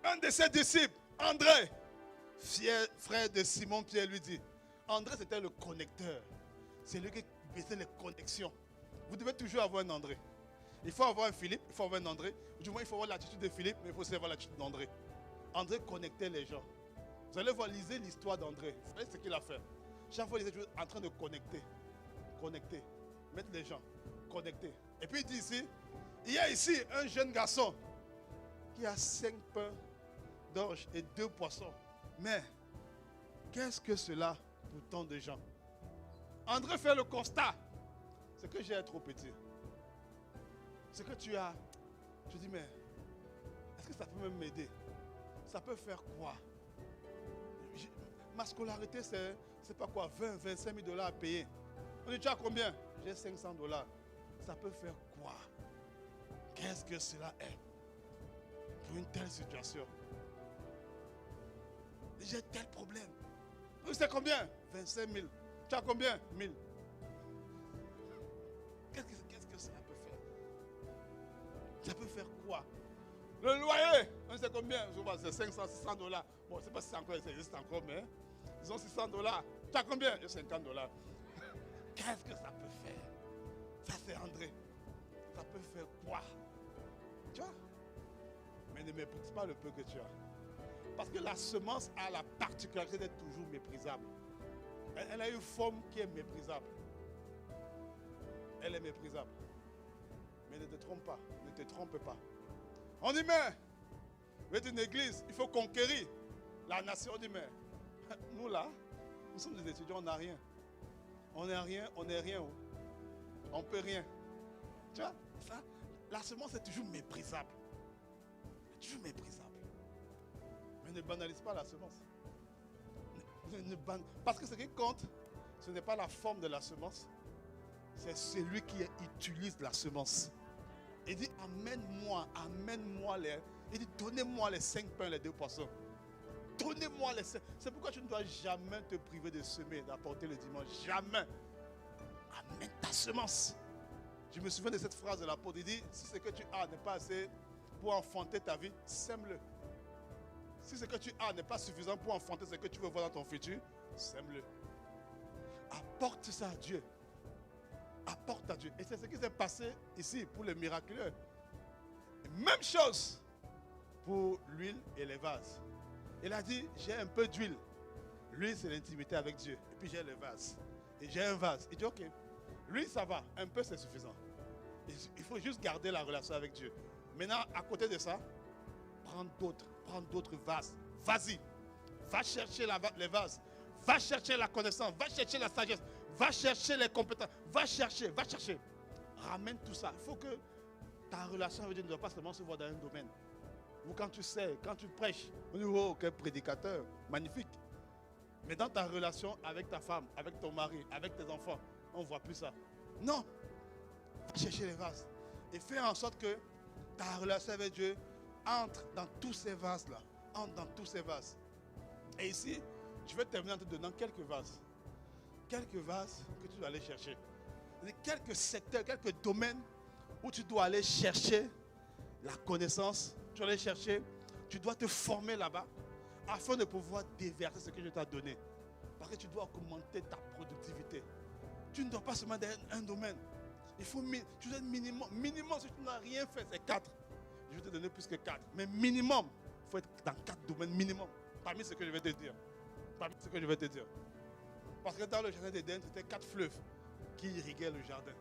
Speaker 1: un de ses disciples, André, frère de Simon Pierre, lui dit, André c'était le connecteur. C'est lui qui faisait les connexions. Vous devez toujours avoir un André. Il faut avoir un Philippe, il faut avoir un André. Du moins, il faut avoir l'attitude de Philippe, mais il faut aussi avoir l'attitude d'André. André connectait les gens. Vous allez voir, lisez l'histoire d'André. Vous savez ce qu'il a fait. Chaque fois, il était toujours en train de connecter. Connecter. Mettre les gens. Connecter. Et puis il dit ici, il y a ici un jeune garçon qui a 5 pains d'orge et 2 poissons. Mais, qu'est-ce que cela pour tant de gens? André fait le constat. C'est que j'ai trop petit. C'est que tu as... Je dis, mais est-ce que ça peut même m'aider? Ça peut faire quoi? Ma scolarité, c'est pas quoi? 20, 25 000 dollars à payer. On dit, tu as combien? J'ai 500 dollars. Ça peut faire quoi? Qu'est-ce que cela est pour une telle situation? J'ai tel problème. Vous savez combien? 25 000. Tu as combien? 1000. Qu'est-ce que ça peut faire? Ça peut faire quoi? Le loyer, on sait combien? C'est 500, 600 dollars. Bon, c'est pas si ça existe encore, mais ils ont 600 dollars. Tu as combien? J'ai 50 dollars. Qu'est-ce que ça peut faire? Ça, c'est André. Ça peut faire quoi? Tu vois? Mais ne méprise pas le peu que tu as. Parce que la semence a la particularité d'être toujours méprisable. Elle a une forme qui est méprisable. Elle est méprisable. Mais ne te trompe pas. Ne te trompe pas. On dit, mais, vous êtes une église, il faut conquérir la nation. On dit, mais, nous là, nous sommes des étudiants, on n'a rien. On n'est rien, on n'est rien. On ne peut rien. Tu vois, ça, la semence est toujours méprisable. Toujours méprisable. Mais ne banalise pas la semence. Parce que ce qui compte, ce n'est pas la forme de la semence, c'est celui qui utilise la semence. Il dit, amène-moi les... Il dit, donnez-moi les 5 pains, les 2 poissons. Donnez-moi les 5. C'est pourquoi tu ne dois jamais te priver de semer, d'apporter le dimanche. Jamais. Amène ta semence. Je me souviens de cette phrase de l'apôtre. Il dit, si ce que tu as n'est pas assez pour enfanter ta vie, sème-le. Si ce que tu as n'est pas suffisant pour enfanter ce que tu veux voir dans ton futur, sème-le. Apporte ça à Dieu. Apporte à Dieu. Et c'est ce qui s'est passé ici pour le miraculeux. Même chose pour l'huile et les vases. Il a dit, j'ai un peu d'huile. L'huile, c'est l'intimité avec Dieu. Et puis j'ai le vase. Et j'ai un vase. Il dit, ok, l'huile, ça va. Un peu, c'est suffisant. Il faut juste garder la relation avec Dieu. Maintenant, à côté de ça, prends d'autres vases. Vas-y. Va chercher les vases. Va chercher la connaissance. Va chercher la sagesse. Va chercher les compétences. Va chercher. Ramène tout ça. Il faut que ta relation avec Dieu ne doit pas seulement se voir dans un domaine. Ou quand tu sais, quand tu prêches, on dit, oh, quel prédicateur. Magnifique. Mais dans ta relation avec ta femme, avec ton mari, avec tes enfants, on ne voit plus ça. Non. Va chercher les vases. Et fais en sorte que ta relation avec Dieu entre dans tous ces vases-là. Entre dans tous ces vases. Et ici, je vais terminer en te donnant quelques vases. Quelques vases que tu dois aller chercher. Quelques secteurs, quelques domaines où tu dois aller chercher la connaissance. Tu dois aller chercher, tu dois te former là-bas afin de pouvoir déverser ce que je t'ai donné. Parce que tu dois augmenter ta productivité. Tu ne dois pas seulement dans un domaine. Il faut, tu dois minimum, si tu n'as rien fait, c'est 4. Je vais te donner plus que 4. Mais minimum, il faut être dans 4 domaines minimum. Parmi ce que je vais te dire. Parce que dans le jardin d'Éden, c'était 4 fleuves qui irriguaient le jardin.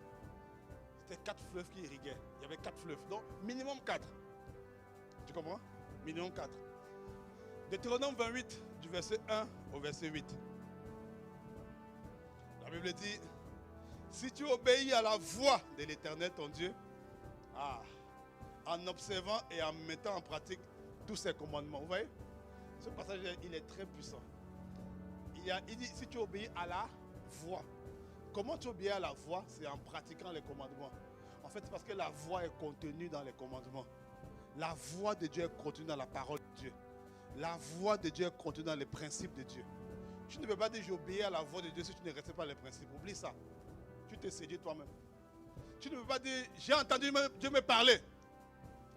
Speaker 1: C'était 4 fleuves qui irriguaient. Il y avait 4 fleuves. Donc, minimum 4. Tu comprends? Minimum 4. Deutéronome 28, du verset 1 au verset 8. La Bible dit, si tu obéis à la voix de l'Éternel, ton Dieu, en observant et en mettant en pratique tous ses commandements. Vous voyez? Ce passage, il est très puissant. Il dit, si tu obéis à la voix. Comment tu obéis à la voix? C'est en pratiquant les commandements. En fait, c'est parce que la voix est contenue dans les commandements. La voix de Dieu est contenue dans la parole de Dieu. La voix de Dieu est contenue dans les principes de Dieu. Tu ne peux pas dire j'obéis à la voix de Dieu si tu ne respectes pas les principes. Oublie ça. Tu t'es séduit toi-même. Tu ne peux pas dire j'ai entendu Dieu me parler.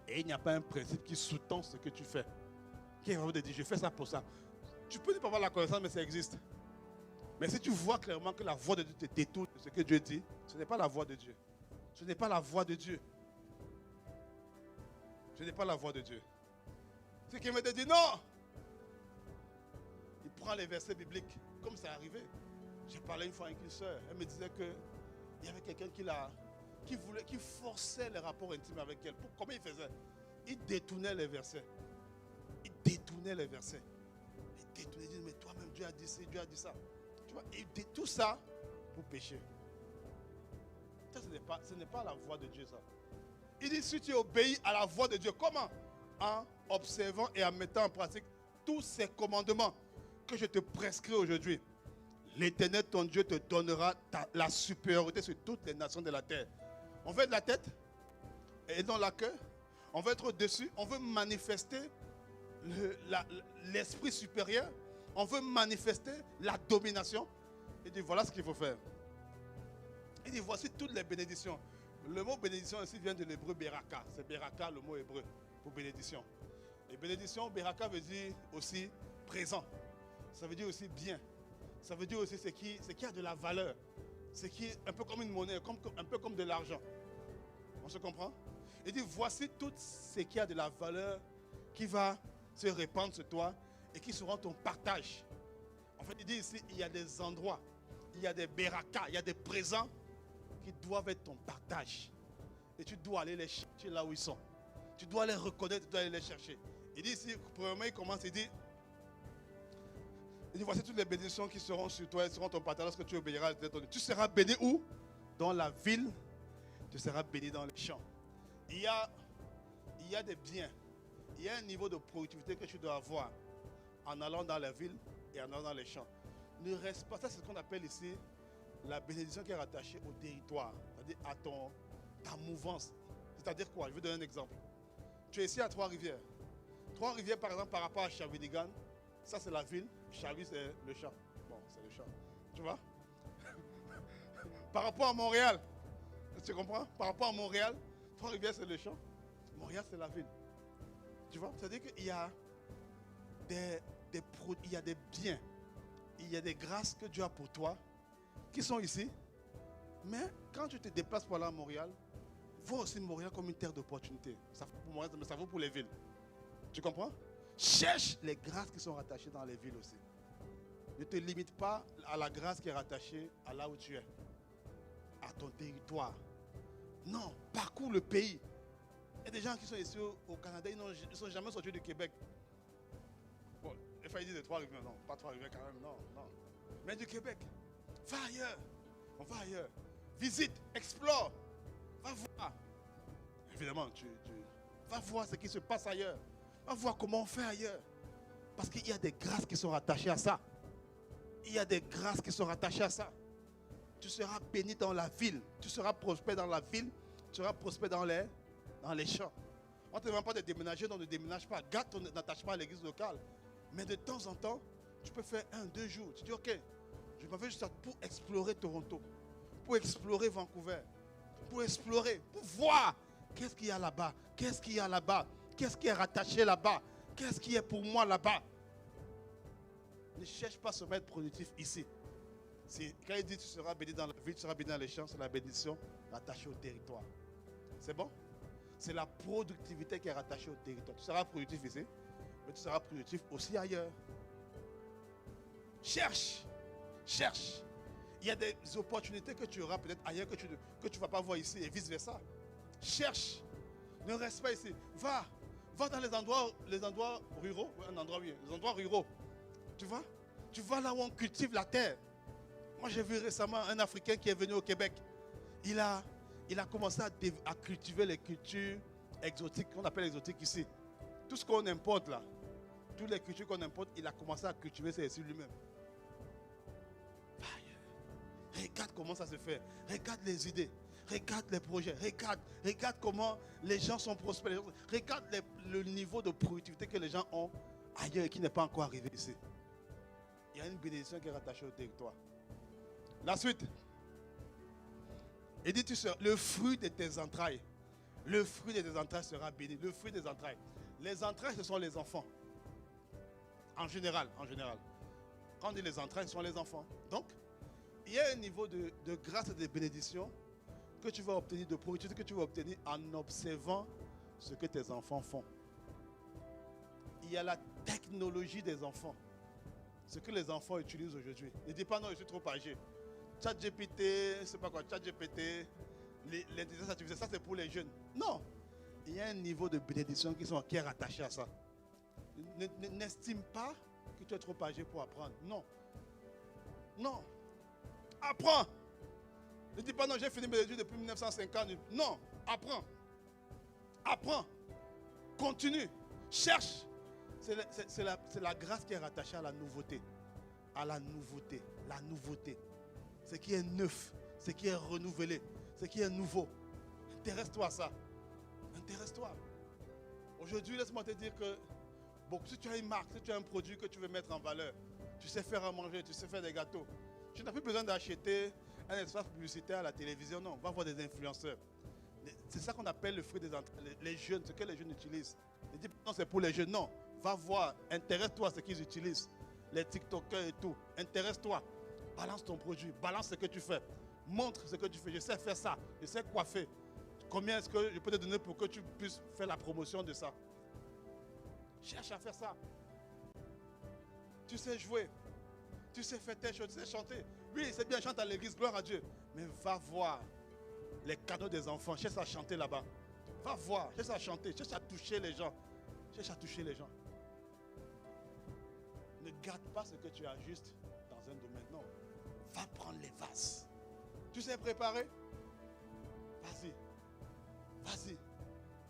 Speaker 1: Et il n'y a pas un principe qui sous-tend ce que tu fais. Qui est vraiment de dire je fais ça pour ça. Tu peux ne pas avoir la connaissance, mais ça existe. Mais si tu vois clairement que la voix de Dieu te détourne de ce que Dieu dit, ce n'est pas la voix de Dieu. Ce n'est pas la voix de Dieu. Ce n'est pas la voix de Dieu. Ce qui me dit non. Il prend les versets bibliques, comme c'est arrivé. J'ai parlé une fois avec une soeur. Elle me disait qu'il y avait quelqu'un qui forçait les rapports intimes avec elle. Comment il faisait? Il détournait les versets. Il disait, mais toi-même, Dieu a dit ça, Dieu a dit ça. Tu vois, il dit tout ça pour pécher. Ça, ce n'est pas la voix de Dieu, ça. Il dit, si tu obéis à la voix de Dieu, comment? En observant et en mettant en pratique tous ces commandements que je te prescris aujourd'hui. L'Éternel, ton Dieu, te donnera la supériorité sur toutes les nations de la terre. On veut de la tête et non la queue. On veut être au-dessus. On veut manifester l'esprit supérieur. On veut manifester la domination. Il dit, voilà ce qu'il faut faire. Il dit, voici toutes les bénédictions. Le mot bénédiction ici vient de l'hébreu Beraka. C'est Beraka, le mot hébreu pour bénédiction. Et bénédiction, Beraka veut dire aussi présent. Ça veut dire aussi bien. Ça veut dire aussi ce qui a de la valeur. Ce qui est un peu comme une monnaie, un peu comme de l'argent. On se comprend? Il dit, voici tout ce qui a de la valeur qui va se répandre sur toi et qui seront ton partage. En fait, il dit ici, il y a des endroits, il y a des berakas, il y a des présents qui doivent être ton partage. et tu dois aller les chercher là où ils sont. Tu dois les reconnaître, tu dois aller les chercher. Il dit ici, premièrement, il commence, il dit, voici toutes les bénédictions qui seront sur toi et seront ton partage lorsque tu obéiras à ton Dieu. Tu seras béni où? Dans la ville, tu seras béni dans les champs. Il y a des biens, il y a un niveau de productivité que tu dois avoir en allant dans la ville et en allant dans les champs. Ne reste pas, ça c'est ce qu'on appelle ici la bénédiction qui est rattachée au territoire, c'est-à-dire à ta mouvance. C'est-à-dire quoi? Je vais donner un exemple. Tu es ici à Trois-Rivières. Trois-Rivières, par exemple, par rapport à Shawinigan, ça c'est la ville, Chavi c'est le champ. Bon, c'est le champ. Tu vois? Par rapport à Montréal, tu comprends? Par rapport à Montréal, Trois-Rivières c'est le champ, Montréal c'est la ville. Tu vois? C'est-à-dire qu'il y a il y a des biens, il y a des grâces que Dieu a pour toi qui sont ici. Mais quand tu te déplaces pour aller à Montréal, vois aussi Montréal comme une terre d'opportunité. Ça vaut pour Montréal, mais ça vaut pour les villes. Tu comprends? Cherche les grâces qui sont rattachées dans les villes aussi. Ne te limite pas à la grâce qui est rattachée à là où tu es, à ton territoire. Non, parcours le pays. Il y a des gens qui sont ici au Canada, ils ne sont jamais sortis du Québec. Bon, il fallait dire de Trois-Rivières, non, pas Trois-Rivières quand même, non. Mais du Québec. Va ailleurs. On va ailleurs. Visite, explore. Va voir. Évidemment, tu vas voir ce qui se passe ailleurs. Va voir comment on fait ailleurs. Parce qu'il y a des grâces qui sont rattachées à ça. Il y a des grâces qui sont rattachées à ça. Tu seras béni dans la ville. Tu seras prospère dans la ville. Tu seras prospère dans les champs. On ne te demande pas de déménager, donc ne déménage pas. Garde ton attachement à l'église locale. Mais de temps en temps, tu peux faire 1-2 jours. Tu dis, ok, je m'en vais juste pour explorer Toronto, pour explorer Vancouver, pour explorer, pour voir qu'est-ce qu'il y a là-bas, qu'est-ce qu'il y a là-bas, qu'est-ce qui est rattaché là-bas, qu'est-ce qui est pour moi là-bas. Ne cherche pas à se mettre productif ici. Quand il dit tu seras béni dans la ville, tu seras béni dans les champs, c'est la bénédiction rattachée au territoire. C'est bon? C'est la productivité qui est rattachée au territoire. Tu seras productif ici, mais tu seras productif aussi ailleurs. Cherche. Il y a des opportunités que tu auras peut-être ailleurs que tu ne vas pas voir ici et vice-versa. Cherche. Ne reste pas ici. Va dans les endroits ruraux. Les endroits ruraux. Tu vois? Tu vas là où on cultive la terre. Moi, j'ai vu récemment un Africain qui est venu au Québec. Il a commencé à cultiver les cultures exotiques, qu'on appelle exotiques ici. Tout ce qu'on importe là, toutes les cultures qu'on importe, il a commencé à cultiver ça ici lui-même. Regarde comment ça se fait. Regarde les idées. Regarde les projets. Regarde comment les gens sont prospères. Regarde le niveau de productivité que les gens ont ailleurs et qui n'est pas encore arrivé ici. Il y a une bénédiction qui est rattachée au territoire. La suite. Il dit, le fruit de tes entrailles. Le fruit de tes entrailles sera béni. Le fruit des entrailles. Les entrailles, ce sont les enfants. En général. Quand on dit les entrailles, ce sont les enfants. Donc, il y a un niveau de grâce et de bénédiction que tu vas obtenir, de productivité que tu vas obtenir en observant ce que tes enfants font. Il y a la technologie des enfants. Ce que les enfants utilisent aujourd'hui. Ne dis pas non, je suis trop âgé. ChatGPT, c'est pas quoi, ChatGPT, l'intelligence artificielle, ça c'est pour les jeunes. Non. Il y a un niveau de bénédiction qui est rattaché à ça. N'estime pas que tu es trop âgé pour apprendre. Non. Apprends. Ne dis pas non, j'ai fini mes études depuis 1950. Non, apprends. Continue. Cherche. C'est la grâce qui est rattachée à la nouveauté. La nouveauté. Ce qui est neuf, ce qui est renouvelé, ce qui est nouveau. Intéresse-toi à ça. Intéresse-toi. Aujourd'hui, laisse-moi te dire que si tu as une marque, si tu as un produit que tu veux mettre en valeur, tu sais faire à manger, tu sais faire des gâteaux, tu n'as plus besoin d'acheter un espace publicitaire à la télévision. Non, va voir des influenceurs. C'est ça qu'on appelle le fruit des entrailles. Les jeunes, ce que les jeunes utilisent. Ne dis pas non, c'est pour les jeunes. Non, va voir, intéresse-toi à ce qu'ils utilisent. Les TikTokers et tout. Intéresse-toi. Balance ton produit, balance ce que tu fais. Montre ce que tu fais. Je sais faire ça, je sais coiffer. Combien est-ce que je peux te donner pour que tu puisses faire la promotion de ça? Cherche à faire ça. Tu sais jouer. Tu sais faire telle chose, tu sais chanter. Oui, c'est bien, chante à l'église, gloire à Dieu. Mais va voir les canaux des enfants. Cherche à chanter là-bas. Va voir, cherche à chanter, cherche à toucher les gens. Cherche à toucher les gens. Ne garde pas ce que tu as juste dans un domaine. Non. Va prendre les vases. Tu sais préparer? Vas-y. Vas-y.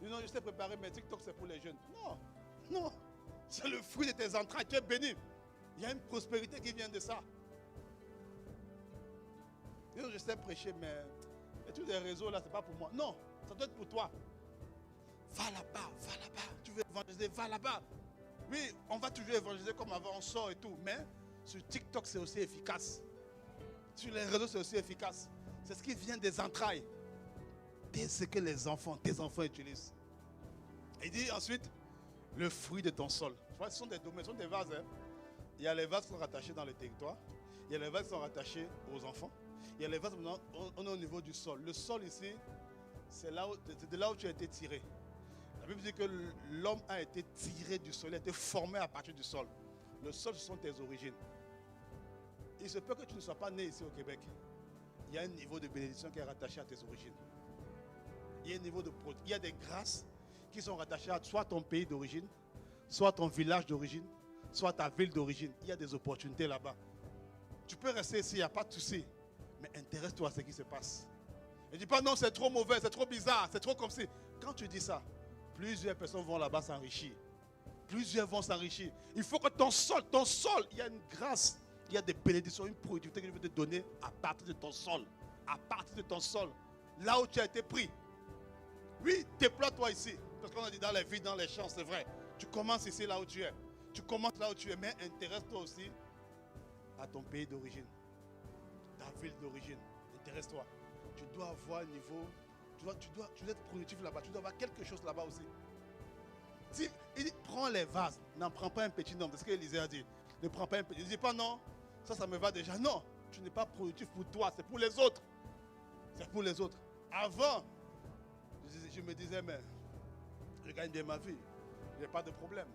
Speaker 1: Non, je sais préparer, mais TikTok c'est pour les jeunes. Non. Non. C'est le fruit de tes entrailles. Tu es béni. Il y a une prospérité qui vient de ça. Je sais prêcher, mais tous les réseaux là, c'est pas pour moi. Non, ça doit être pour toi. Va là-bas, va là-bas. Tu veux évangéliser, va là-bas. Oui, on va toujours évangéliser comme avant, on sort et tout. Mais sur TikTok, c'est aussi efficace. Sur les réseaux, c'est aussi efficace. C'est ce qui vient des entrailles. C'est ce que tes enfants utilisent. Il dit ensuite, le fruit de ton sol. Je vois, ce sont des domaines, ce sont des vases. Hein. Il y a les vases qui sont rattachés dans le territoire. Il y a les vases qui sont rattachés aux enfants. Il y a les vases, on est au niveau du sol. Le sol ici, c'est de là où tu as été tiré. La Bible dit que l'homme a été tiré du sol, il a été formé à partir du sol. Le sol, ce sont tes origines. Il se peut que tu ne sois pas né ici au Québec. Il y a un niveau de bénédiction qui est rattaché à tes origines. Il y a des grâces qui sont rattachées à soit ton pays d'origine, soit ton village d'origine, soit ta ville d'origine. Il y a des opportunités là-bas. Tu peux rester ici, il n'y a pas de souci. Mais intéresse-toi à ce qui se passe. Ne dis pas non, c'est trop mauvais, c'est trop bizarre, c'est trop comme si. Quand tu dis ça, plusieurs personnes vont là-bas s'enrichir. Plusieurs vont s'enrichir. Il faut que ton sol, il y a une grâce, il y a des bénédictions, une productivité que je veux te donner à partir de ton sol. À partir de ton sol. Là où tu as été pris. Oui, déploie-toi ici. Parce qu'on a dit dans les villes, dans les champs, c'est vrai. Tu commences ici, là où tu es. Tu commences là où tu es, mais intéresse-toi aussi à ton pays d'origine. Ta ville d'origine. Intéresse-toi. Tu dois avoir un niveau. Tu dois être productif là-bas. Tu dois avoir quelque chose là-bas aussi. Il dit, prends les vases. N'en prends pas un petit nombre. C'est ce qu'Élisée a dit. Ne prends pas un petit. Il ne dit pas non. Ça me va déjà. Non. Tu n'es pas productif pour toi. C'est pour les autres. C'est pour les autres. Avant, je me disais, mais je gagne bien ma vie. Il n'y a pas de problème.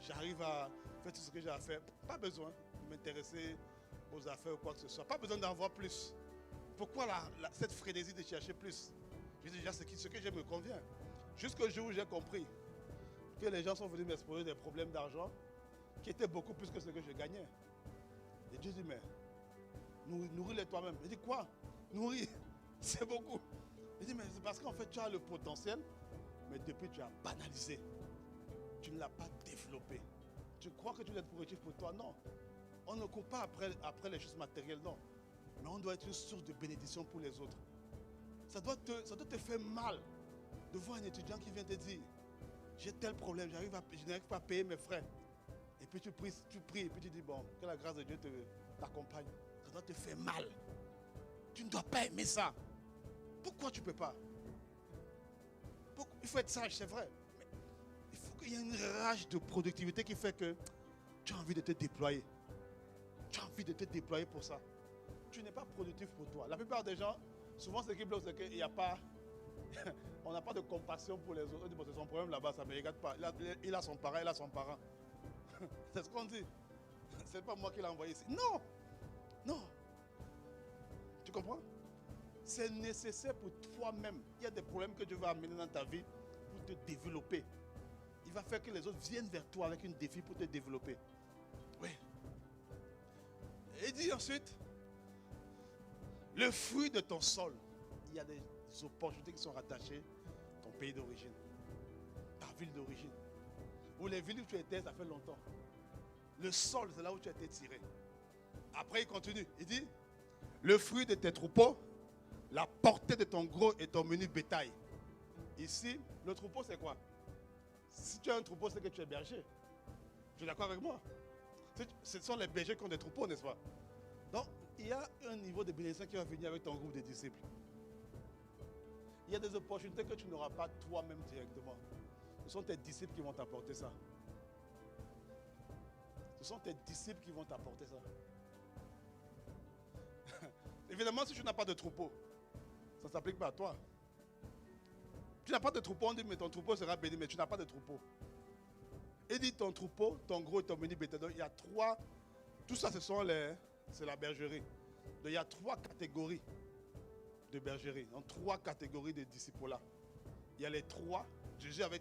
Speaker 1: J'arrive à faire tout ce que j'ai à faire. Pas besoin de m'intéresser aux affaires ou quoi que ce soit. Pas besoin d'en avoir plus. Pourquoi cette frénésie de chercher plus? Je dis déjà ce que je me convient. Jusqu'au jour où j'ai compris que les gens sont venus m'exposer des problèmes d'argent qui étaient beaucoup plus que ce que je gagnais. Et Dieu dit, mais nourris-les toi-même. Je dis, quoi? Nourrir, c'est beaucoup. Il dit, mais c'est parce qu'en fait, tu as le potentiel, mais depuis, tu as banalisé. Tu ne l'as pas développé. Tu crois que tu dois être productif pour toi? Non. On ne court pas après les choses matérielles, non. Mais on doit être une source de bénédiction pour les autres. Ça doit te faire mal de voir un étudiant qui vient te dire, j'ai tel problème, je n'arrive pas à payer mes frais. Et puis tu pries et puis tu dis, bon, que la grâce de Dieu t'accompagne. Ça doit te faire mal. Tu ne dois pas aimer ça. Pourquoi tu ne peux pas? Il faut être sage, c'est vrai. Mais il faut qu'il y ait une rage de productivité qui fait que tu as envie de te déployer. Tu as envie de te déployer pour ça. Tu n'es pas productif pour toi. La plupart des gens, souvent ce qui bloque, c'est qu'il n'y a pas... on n'a pas de compassion pour les autres. On dit, bon, c'est son problème là-bas, ça ne me regarde pas. Il a son parent, il a son parent. C'est ce qu'on dit. C'est pas moi qui l'ai envoyé ici. Non! Non! Tu comprends? C'est nécessaire pour toi-même. Il y a des problèmes que Dieu va amener dans ta vie pour te développer. Il va faire que les autres viennent vers toi avec un défi pour te développer. Oui. Et il dit ensuite, le fruit de ton sol. Il y a des opportunités qui sont rattachées à ton pays d'origine, ta ville d'origine. Ou les villes où tu étais, ça fait longtemps. Le sol, c'est là où tu as été tiré. Après, il continue. Il dit, le fruit de tes troupeaux, la portée de ton gros et ton menu bétail. Ici, le troupeau, c'est quoi? Si tu as un troupeau, c'est que tu es berger. Tu es d'accord avec moi? Ce sont les bergers qui ont des troupeaux, n'est-ce pas? Donc, il y a un niveau de bénédiction qui va venir avec ton groupe de disciples. Il y a des opportunités que tu n'auras pas toi-même directement. Ce sont tes disciples qui vont t'apporter ça. Ce sont tes disciples qui vont t'apporter ça. Évidemment, si tu n'as pas de troupeau, ça ne s'applique pas à toi. Tu n'as pas de troupeau, on dit, mais ton troupeau sera béni, mais tu n'as pas de troupeau. Et dit ton troupeau, ton gros et ton menu bétail. Donc, il y a trois, tout ça, c'est la bergerie. Donc, il y a trois catégories de bergerie. Donc 3 catégories de disciples là. Il y a les 3. Jésus avait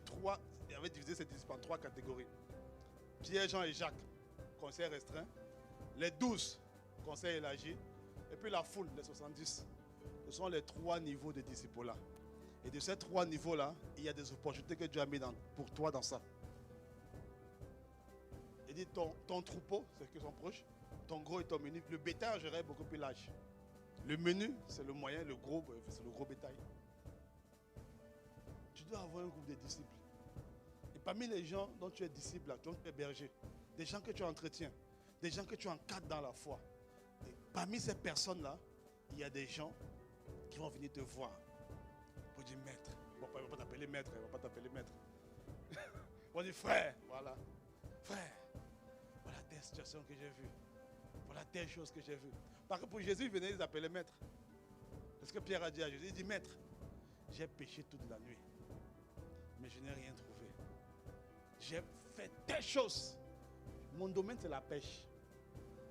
Speaker 1: divisé ses disciples en 3 catégories. Pierre, Jean et Jacques, conseil restreint. Les 12, conseil élargi. Et puis la foule, les 70. Ce sont les 3 niveaux de disciples là. Et de ces 3 niveaux là, il y a des opportunités que Dieu a mis pour toi dans ça. Il dit ton troupeau, c'est que sont proches. Ton gros et ton menu. Le bétail en général est beaucoup plus large. Le menu, c'est le moyen, le gros, c'est le gros bétail. Tu dois avoir un groupe de disciples. Et parmi les gens dont tu es disciple, là, dont tu es berger, des gens que tu entretiens, des gens que tu encadres dans la foi. Et parmi ces personnes-là, il y a des gens qui vont venir te voir pour dire maître. Ils ne vont pas t'appeler maître, ils ne vont pas t'appeler maître. Ils vont dire frère, voilà. Frère, voilà telle situation que j'ai vue. Voilà telle chose que j'ai vue. Parce que pour Jésus, il venait les appeler maître. C'est ce que Pierre a dit à Jésus. Il dit maître, j'ai péché toute la nuit, mais je n'ai rien trouvé. J'ai fait telle chose. Mon domaine, c'est la pêche,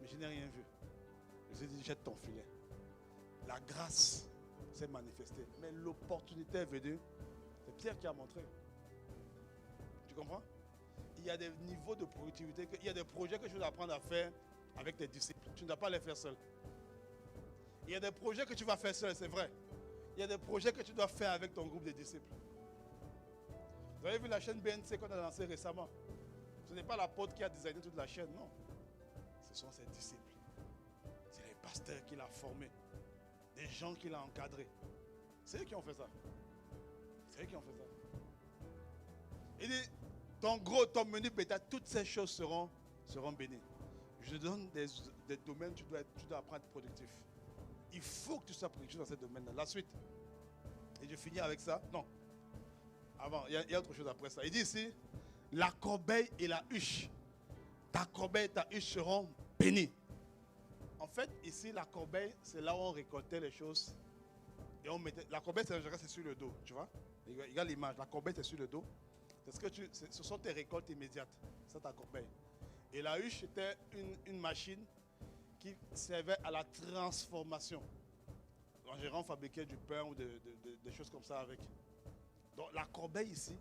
Speaker 1: mais je n'ai rien vu. Jésus dit, jette ton filet. La grâce s'est manifestée, mais l'opportunité est venue. C'est Pierre qui a montré. Tu comprends? Il y a des niveaux de productivité, il y a des projets que tu dois apprendre à faire avec tes disciples. Tu ne dois pas les faire seul. Il y a des projets que tu vas faire seul, c'est vrai. Il y a des projets que tu dois faire avec ton groupe de disciples. Vous avez vu la chaîne BNC qu'on a lancée récemment? Ce n'est pas l'apôtre qui a designé toute la chaîne, non. Ce sont ses disciples. C'est les pasteurs qui l'ont formé. Des gens qui l'ont encadré. C'est eux qui ont fait ça. C'est eux qui ont fait ça. Il dit, ton gros, ton menu bétail, toutes ces choses seront bénies. Je te donne des domaines, tu dois apprendre à être productif. Il faut que tu sois productif dans ces domaines-là. La suite. Et je finis avec ça. Non. Avant, il y a autre chose après ça. Il dit ici, la corbeille et la huche. Ta corbeille et ta huche seront bénies. En fait, ici, la corbeille, c'est là où on récoltait les choses. Et on mettait. La corbeille, c'est sur le dos. Tu vois? Il y a l'image. La corbeille, c'est sur le dos. Ce sont tes récoltes immédiates. C'est ta corbeille. Et la huche, c'était une machine qui servait à la transformation. En général, on fabriquait du pain ou des choses comme ça avec. Donc la corbeille ici,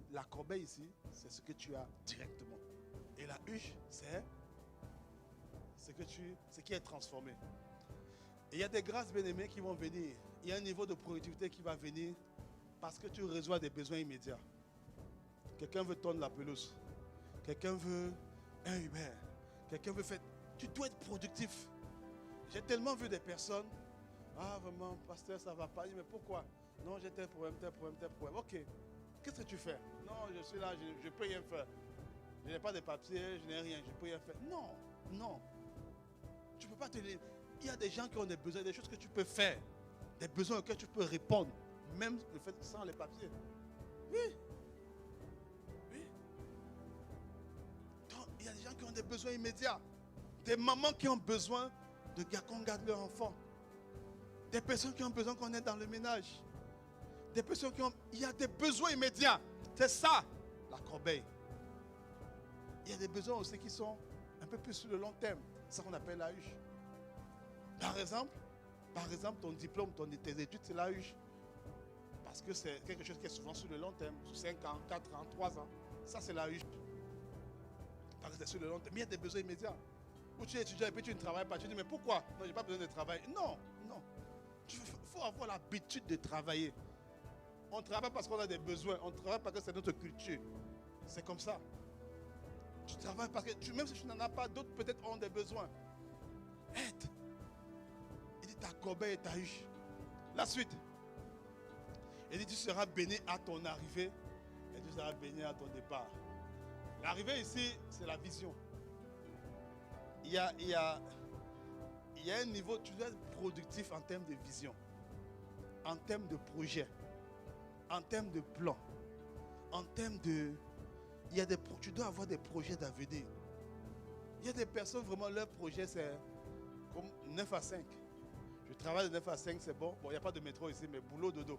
Speaker 1: c'est ce que tu as directement. Et la huche, c'est ce qui est transformé. Et il y a des grâces bien-aimées qui vont venir. Il y a un niveau de productivité qui va venir parce que tu reçois des besoins immédiats. Quelqu'un veut tondre la pelouse. Quelqu'un veut un Uber. Quelqu'un veut faire... Tu dois être productif. J'ai tellement vu des personnes. Ah vraiment, pasteur, ça ne va pas. Mais pourquoi? Non, j'ai tel problème. Ok. Qu'est-ce que tu fais? Non, je suis là, je ne peux rien faire. Je n'ai pas de papiers, je n'ai rien, je ne peux rien faire. Non. Tu ne peux pas te dire. Il y a des gens qui ont des besoins, des choses que tu peux faire. Des besoins auxquels tu peux répondre. Même le fait sans les papiers. Oui. Donc, il y a des gens qui ont des besoins immédiats. Des mamans qui ont besoin qu'on garde leur enfant. Des personnes qui ont besoin qu'on aide dans le ménage. Des personnes il y a des besoins immédiats. C'est ça, la corbeille. Il y a des besoins aussi qui sont un peu plus sur le long terme. C'est ça qu'on appelle la huche. Par exemple, ton diplôme, tes études, c'est la huche. Parce que c'est quelque chose qui est souvent sur le long terme. Sur 5 ans, 4 ans, 3 ans. Ça, c'est la huche. Parce que c'est sur le long terme. Mais il y a des besoins immédiats. Où tu es étudiant et puis tu ne travailles pas. Tu dis, mais pourquoi? Non, je n'ai pas besoin de travailler. Non. Il faut avoir l'habitude de travailler. On ne travaille pas parce qu'on a des besoins. On travaille parce que c'est notre culture. C'est comme ça. Tu travailles parce que même si tu n'en as pas, d'autres peut-être ont des besoins. Aide. Il dit ta corbeille et ta huche. La suite. Il dit tu seras béni à ton arrivée et tu seras béni à ton départ. L'arrivée ici, c'est la vision. Il y a un niveau, tu dois être productif en termes de vision, en termes de projet, en termes de plan, en termes de... tu dois avoir des projets d'avenir. Il y a des personnes, vraiment, leur projet, c'est comme 9 à 5. Je travaille de 9 à 5, c'est bon. Bon, il n'y a pas de métro ici, mais boulot, dodo.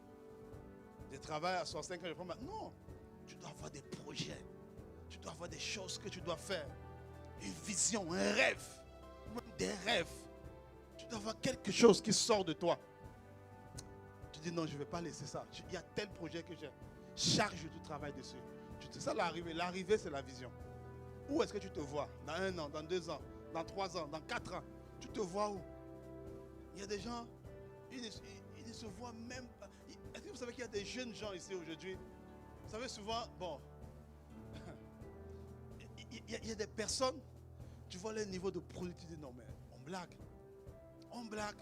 Speaker 1: Je travaille à 65 ans, je prends ma... Non, tu dois avoir des projets. Tu dois avoir des choses que tu dois faire. Une vision, un rêve. Même des rêves. Tu dois avoir quelque chose qui sort de toi. Tu dis non, je ne vais pas laisser ça. Il y a tel projet que j'ai. Chaque jour, tu travailles dessus. C'est ça l'arrivée. L'arrivée, c'est la vision. Où est-ce que tu te vois? Dans 1 an, dans 2 ans, dans 3 ans, dans 4 ans. Tu te vois où? Il y a des gens, ils ne se voient même pas. Est-ce que vous savez qu'il y a des jeunes gens ici aujourd'hui? Vous savez souvent, bon, il y a des personnes, tu vois leur niveau de productivité. Non mais, on blague. On blague.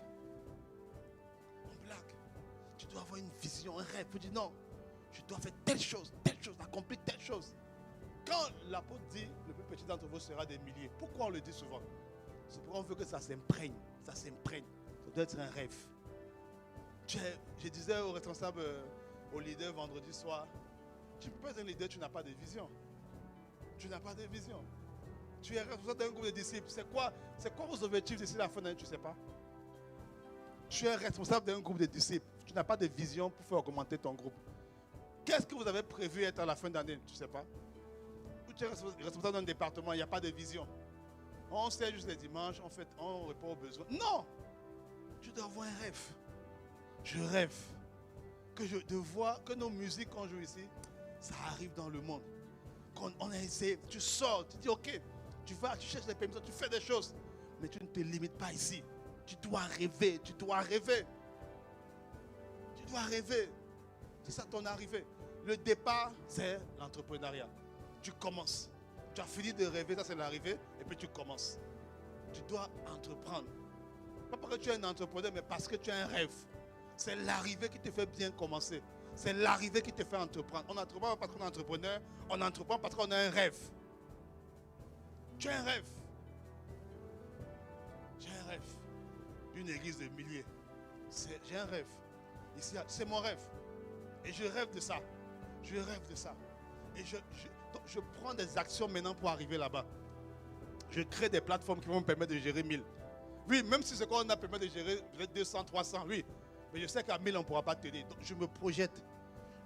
Speaker 1: On blague. Tu dois avoir une vision, un rêve. Tu dis non, je dois faire telle chose, accomplir telle chose. Quand l'apôtre dit, le plus petit d'entre vous sera des milliers. Pourquoi on le dit souvent? C'est pourquoi on veut que ça s'imprègne. Ça s'imprègne. Ça doit être un rêve. Je disais au responsable, au leader vendredi soir, tu ne peux pas être un leader, tu n'as pas de vision. Tu n'as pas de vision. Tu es responsable d'un groupe de disciples. C'est quoi vos objectifs d'ici la fin d'année? Tu ne sais pas. Tu es responsable d'un groupe de disciples. Tu n'as pas de vision pour faire augmenter ton groupe. Qu'est-ce que vous avez prévu être à la fin d'année? Tu ne sais pas. Ou tu es responsable d'un département, il n'y a pas de vision. On sait juste les dimanches, on répond aux besoins. Non! Tu dois avoir un rêve. Je rêve de voir que nos musiques qu'on joue ici, ça arrive dans le monde. On a essayé, tu sors, tu dis ok, tu vas, tu cherches des permissions, tu fais des choses, mais tu ne te limites pas ici. Tu dois rêver, tu dois rêver. Tu dois rêver. C'est ça ton arrivée. Le départ, c'est l'entrepreneuriat. Tu commences. Tu as fini de rêver, ça c'est l'arrivée, et puis tu commences. Tu dois entreprendre. Pas parce que tu es un entrepreneur, mais parce que tu as un rêve. C'est l'arrivée qui te fait bien commencer. C'est l'arrivée qui te fait entreprendre. On n'entreprend pas parce qu'on est entrepreneur, on entreprend parce qu'on a un rêve. Tu as un rêve. J'ai un rêve. D'une église de milliers. J'ai un rêve. Ici, c'est mon rêve. Et je rêve de ça. Je rêve de ça. Et je prends des actions maintenant pour arriver là-bas. Je crée des plateformes qui vont me permettre de gérer 1000. Oui, même si c'est quoi on a permis de gérer 200, 300, oui. Mais je sais qu'à 1000, on ne pourra pas t'aider. Donc je me projette.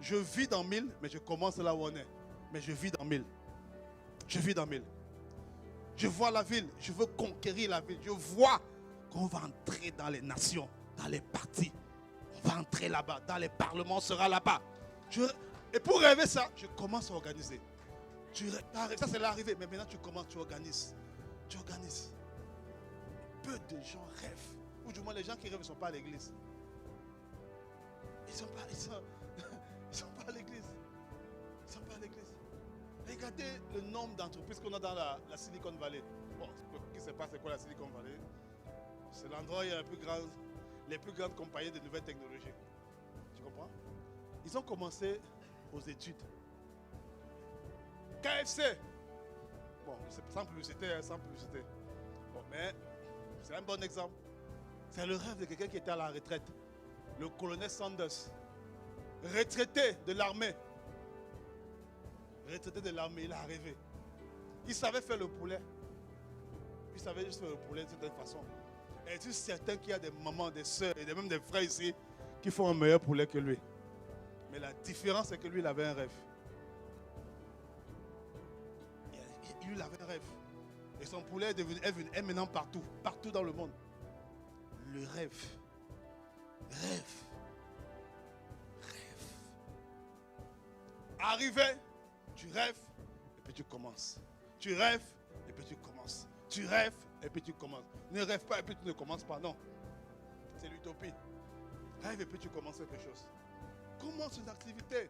Speaker 1: Je vis dans 1000, mais je commence là où on est. Mais je vis dans 1000. Je vis dans 1000. Je vois la ville. Je veux conquérir la ville. Je vois qu'on va entrer dans les nations, dans les partis. On va entrer là-bas. Dans les parlements, on sera là-bas. Et pour rêver ça, je commence à organiser. Ça, c'est l'arrivée. Mais maintenant, tu commences, tu organises. Tu organises. Peu de gens rêvent. Ou du moins, les gens qui rêvent ne sont pas à l'église. Ils ne sont pas à l'église. Ils ne sont pas à l'église. Regardez le nombre d'entreprises qu'on a dans la Silicon Valley. Bon, qui ne sait pas c'est quoi la Silicon Valley? C'est l'endroit où il y a les plus grandes compagnies de nouvelles technologies. Tu comprends? Ils ont commencé aux études. KFC. Bon, sans publicité, sans publicité. Bon, mais c'est un bon exemple. C'est le rêve de quelqu'un qui était à la retraite. Le colonel Sanders. Retraité de l'armée. Retraité de l'armée, il a rêvé. Il savait faire le poulet. Il savait juste faire le poulet de cette façon. Et je suis certain qu'il y a des mamans, des soeurs et même des frères ici qui font un meilleur poulet que lui. Mais la différence, c'est que lui, il avait un rêve. Lui, il avait un rêve. Et son poulet est maintenant partout. Partout dans le monde. Le rêve. Rêve. Rêve. Arrivé, tu rêves et puis tu commences. Tu rêves et puis tu commences. Tu rêves et puis tu commences. Ne rêve pas et puis tu ne commences pas. Non. C'est l'utopie. Rêve et puis tu commences quelque chose. Commence une activité.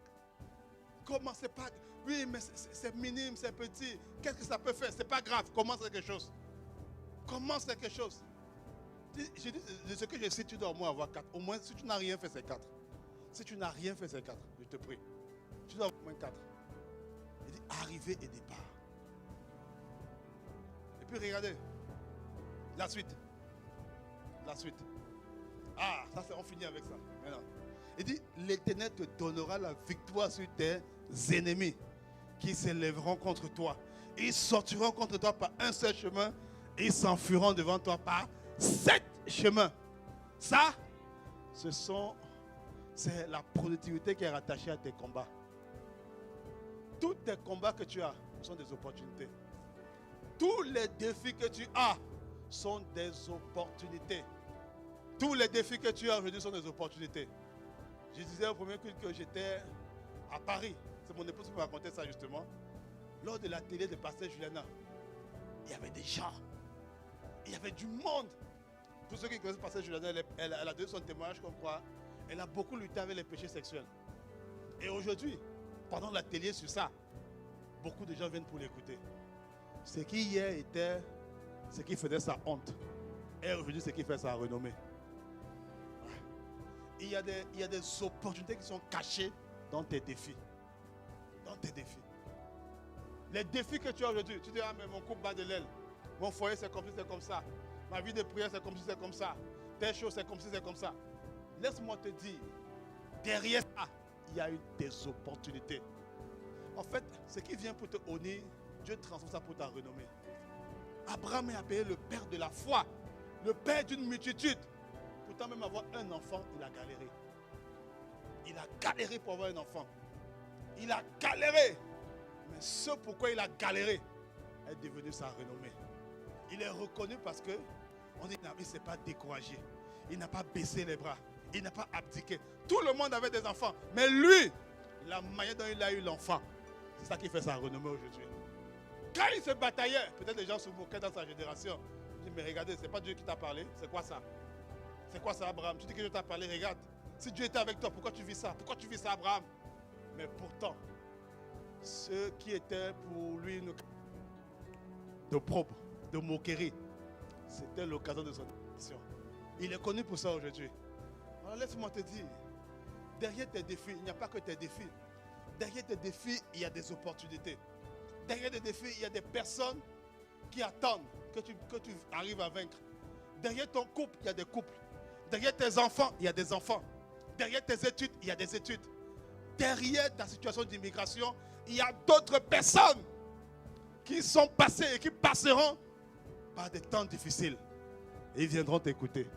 Speaker 1: Commence, c'est pas. Oui, mais c'est minime, c'est petit. Qu'est-ce que ça peut faire? C'est pas grave. Commence quelque chose. Commence quelque chose. Je dis, de ce que je sais, tu dois au moins avoir 4. Au moins, si tu n'as rien fait, c'est 4. Si tu n'as rien fait, c'est 4. Je te prie. Tu dois avoir au moins 4. Il dit arrivée et départ. Et puis regardez. La suite. La suite. Ah, ça c'est, on finit avec ça. Maintenant. Il dit, l'Éternel te donnera la victoire sur tes ennemis qui s'élèveront contre toi. Ils sortiront contre toi par un seul chemin et ils s'enfuiront devant toi par 7 chemins. Ça, c'est la productivité qui est rattachée à tes combats. Tous tes combats que tu as sont des opportunités. Tous les défis que tu as sont des opportunités. Tous les défis que tu as aujourd'hui sont des opportunités. Je disais au premier culte que j'étais à Paris. C'est mon épouse qui me racontait ça justement. Lors de la télé de Pasteur Juliana, il y avait des gens. Il y avait du monde. Pour ceux qui connaissent Pasteur Juliana, elle a donné son témoignage comme quoi elle a beaucoup lutté avec les péchés sexuels. Et aujourd'hui, pendant la télé sur ça, beaucoup de gens viennent pour l'écouter. Ce qui hier était ce qui faisait sa honte. Et aujourd'hui, ce qui fait sa renommée. Il y a des opportunités qui sont cachées dans tes défis. Dans tes défis. Les défis que tu as aujourd'hui, tu dis, ah mais mon couple bat de l'aile. Mon foyer c'est comme si c'est comme ça. Ma vie de prière c'est comme si c'est comme ça. Telle chose c'est comme si c'est comme ça. Laisse-moi te dire, derrière ça, il y a eu des opportunités. En fait, ce qui vient pour te honner, Dieu transforme ça pour ta renommée. Abraham est appelé le père de la foi, le père d'une multitude. Pourtant, même avoir un enfant, il a galéré. Il a galéré pour avoir un enfant. Il a galéré. Mais ce pourquoi il a galéré est devenu sa renommée. Il est reconnu parce que on dit, il ne s'est pas découragé. Il n'a pas baissé les bras. Il n'a pas abdiqué. Tout le monde avait des enfants. Mais lui, la manière dont il a eu l'enfant, c'est ça qui fait sa renommée aujourd'hui. Quand il se bataillait, peut-être les gens se moquaient dans sa génération. Je dis, mais regardez, ce n'est pas Dieu qui t'a parlé. C'est quoi ça? C'est quoi ça, Abraham? Tu dis que Dieu t'a parlé, regarde. Si Dieu était avec toi, pourquoi tu vis ça? Pourquoi tu vis ça, Abraham? Mais pourtant, ce qui était pour lui de propre, de moquerie, c'était l'occasion de son élection. Il est connu pour ça aujourd'hui. Alors laisse-moi te dire, derrière tes défis, il n'y a pas que tes défis. Derrière tes défis, il y a des opportunités. Derrière tes défis, il y a des personnes qui attendent que tu arrives à vaincre. Derrière ton couple, il y a des couples. Derrière tes enfants, il y a des enfants. Derrière tes études, il y a des études. Derrière ta situation d'immigration, il y a d'autres personnes qui sont passées et qui passeront par des temps difficiles. Et ils viendront t'écouter.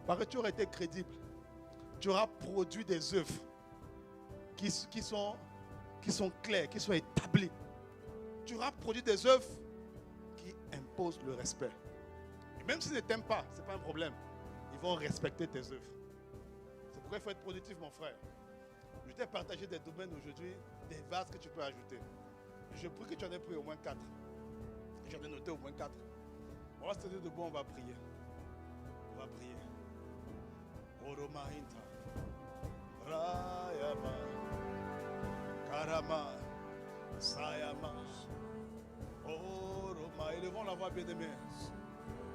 Speaker 1: Parce que tu auras été crédible. Tu auras produit des œuvres qui sont claires, qui sont établies. Tu auras produit des œuvres qui imposent le respect. Et même s'ils ne t'aiment pas, ce n'est pas un problème. Ils vont respecter tes œuvres. C'est pourquoi il faut être productif, mon frère. Je t'ai partagé des domaines aujourd'hui, des vases que tu peux ajouter. Je prie que tu en aies pris au moins 4. J'en ai noté au moins 4. On va se tenir debout, on va prier. On va prier. Oromahinta. Rayama. Karama. Sayama. Oroma. Élevons la voix, bien-aimée.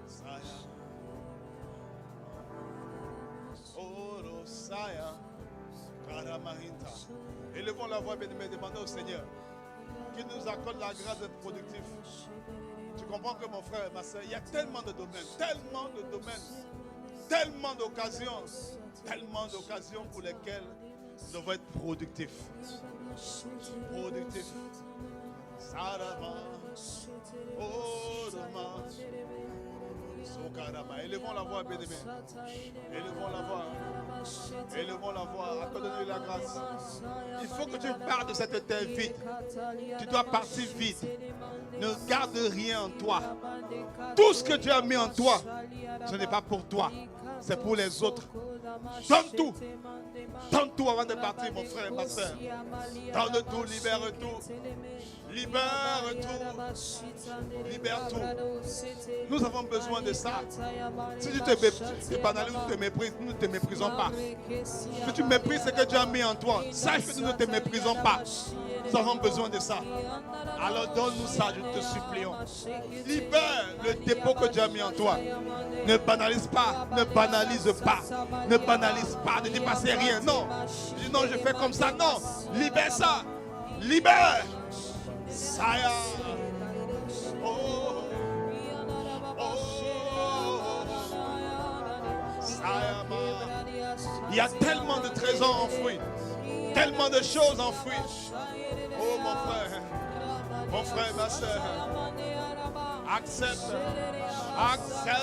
Speaker 1: Sayama. Oro Saya. Karamahinta. Élevons la voix, bien-aimée. Demandons au Seigneur qu'il nous accorde la grâce d'être productif. Tu comprends que mon frère, ma soeur, il y a tellement de domaines, tellement d'occasions pour lesquelles nous devons être productifs. Productifs. Sarama. Oroma. Sokarama. Élevons la voix, bien-aimé. Élevons la voix. Élevons la voix. Accorde-nous la grâce. Il faut que tu partes de cette terre vide. Tu dois partir vide. Ne garde rien en toi. Tout ce que Dieu a mis en toi, ce n'est pas pour toi. C'est pour les autres. Donne tout. Donne tout avant de partir, mon frère et ma soeur. Donne tout, libère tout. Libère tout. Libère tout. Nous avons besoin de ça. Si tu te banalises, nous te méprises, nous ne te méprisons pas. Si tu méprises ce que Dieu a mis en toi, sache que nous ne te méprisons pas. Nous avons besoin de ça. Alors donne-nous ça, je te supplions. Libère le dépôt que Dieu a mis en toi. Ne banalise pas, ne banalise pas, ne banalise pas, ne dépassez rien. Non, je dis non, je fais comme ça. Non, libère ça. Libère. Saya. Oh. Oh. Saya. Il y a tellement de trésors enfouis. Tellement de choses enfouies. Oh mon frère, ma soeur, accepte, accepte.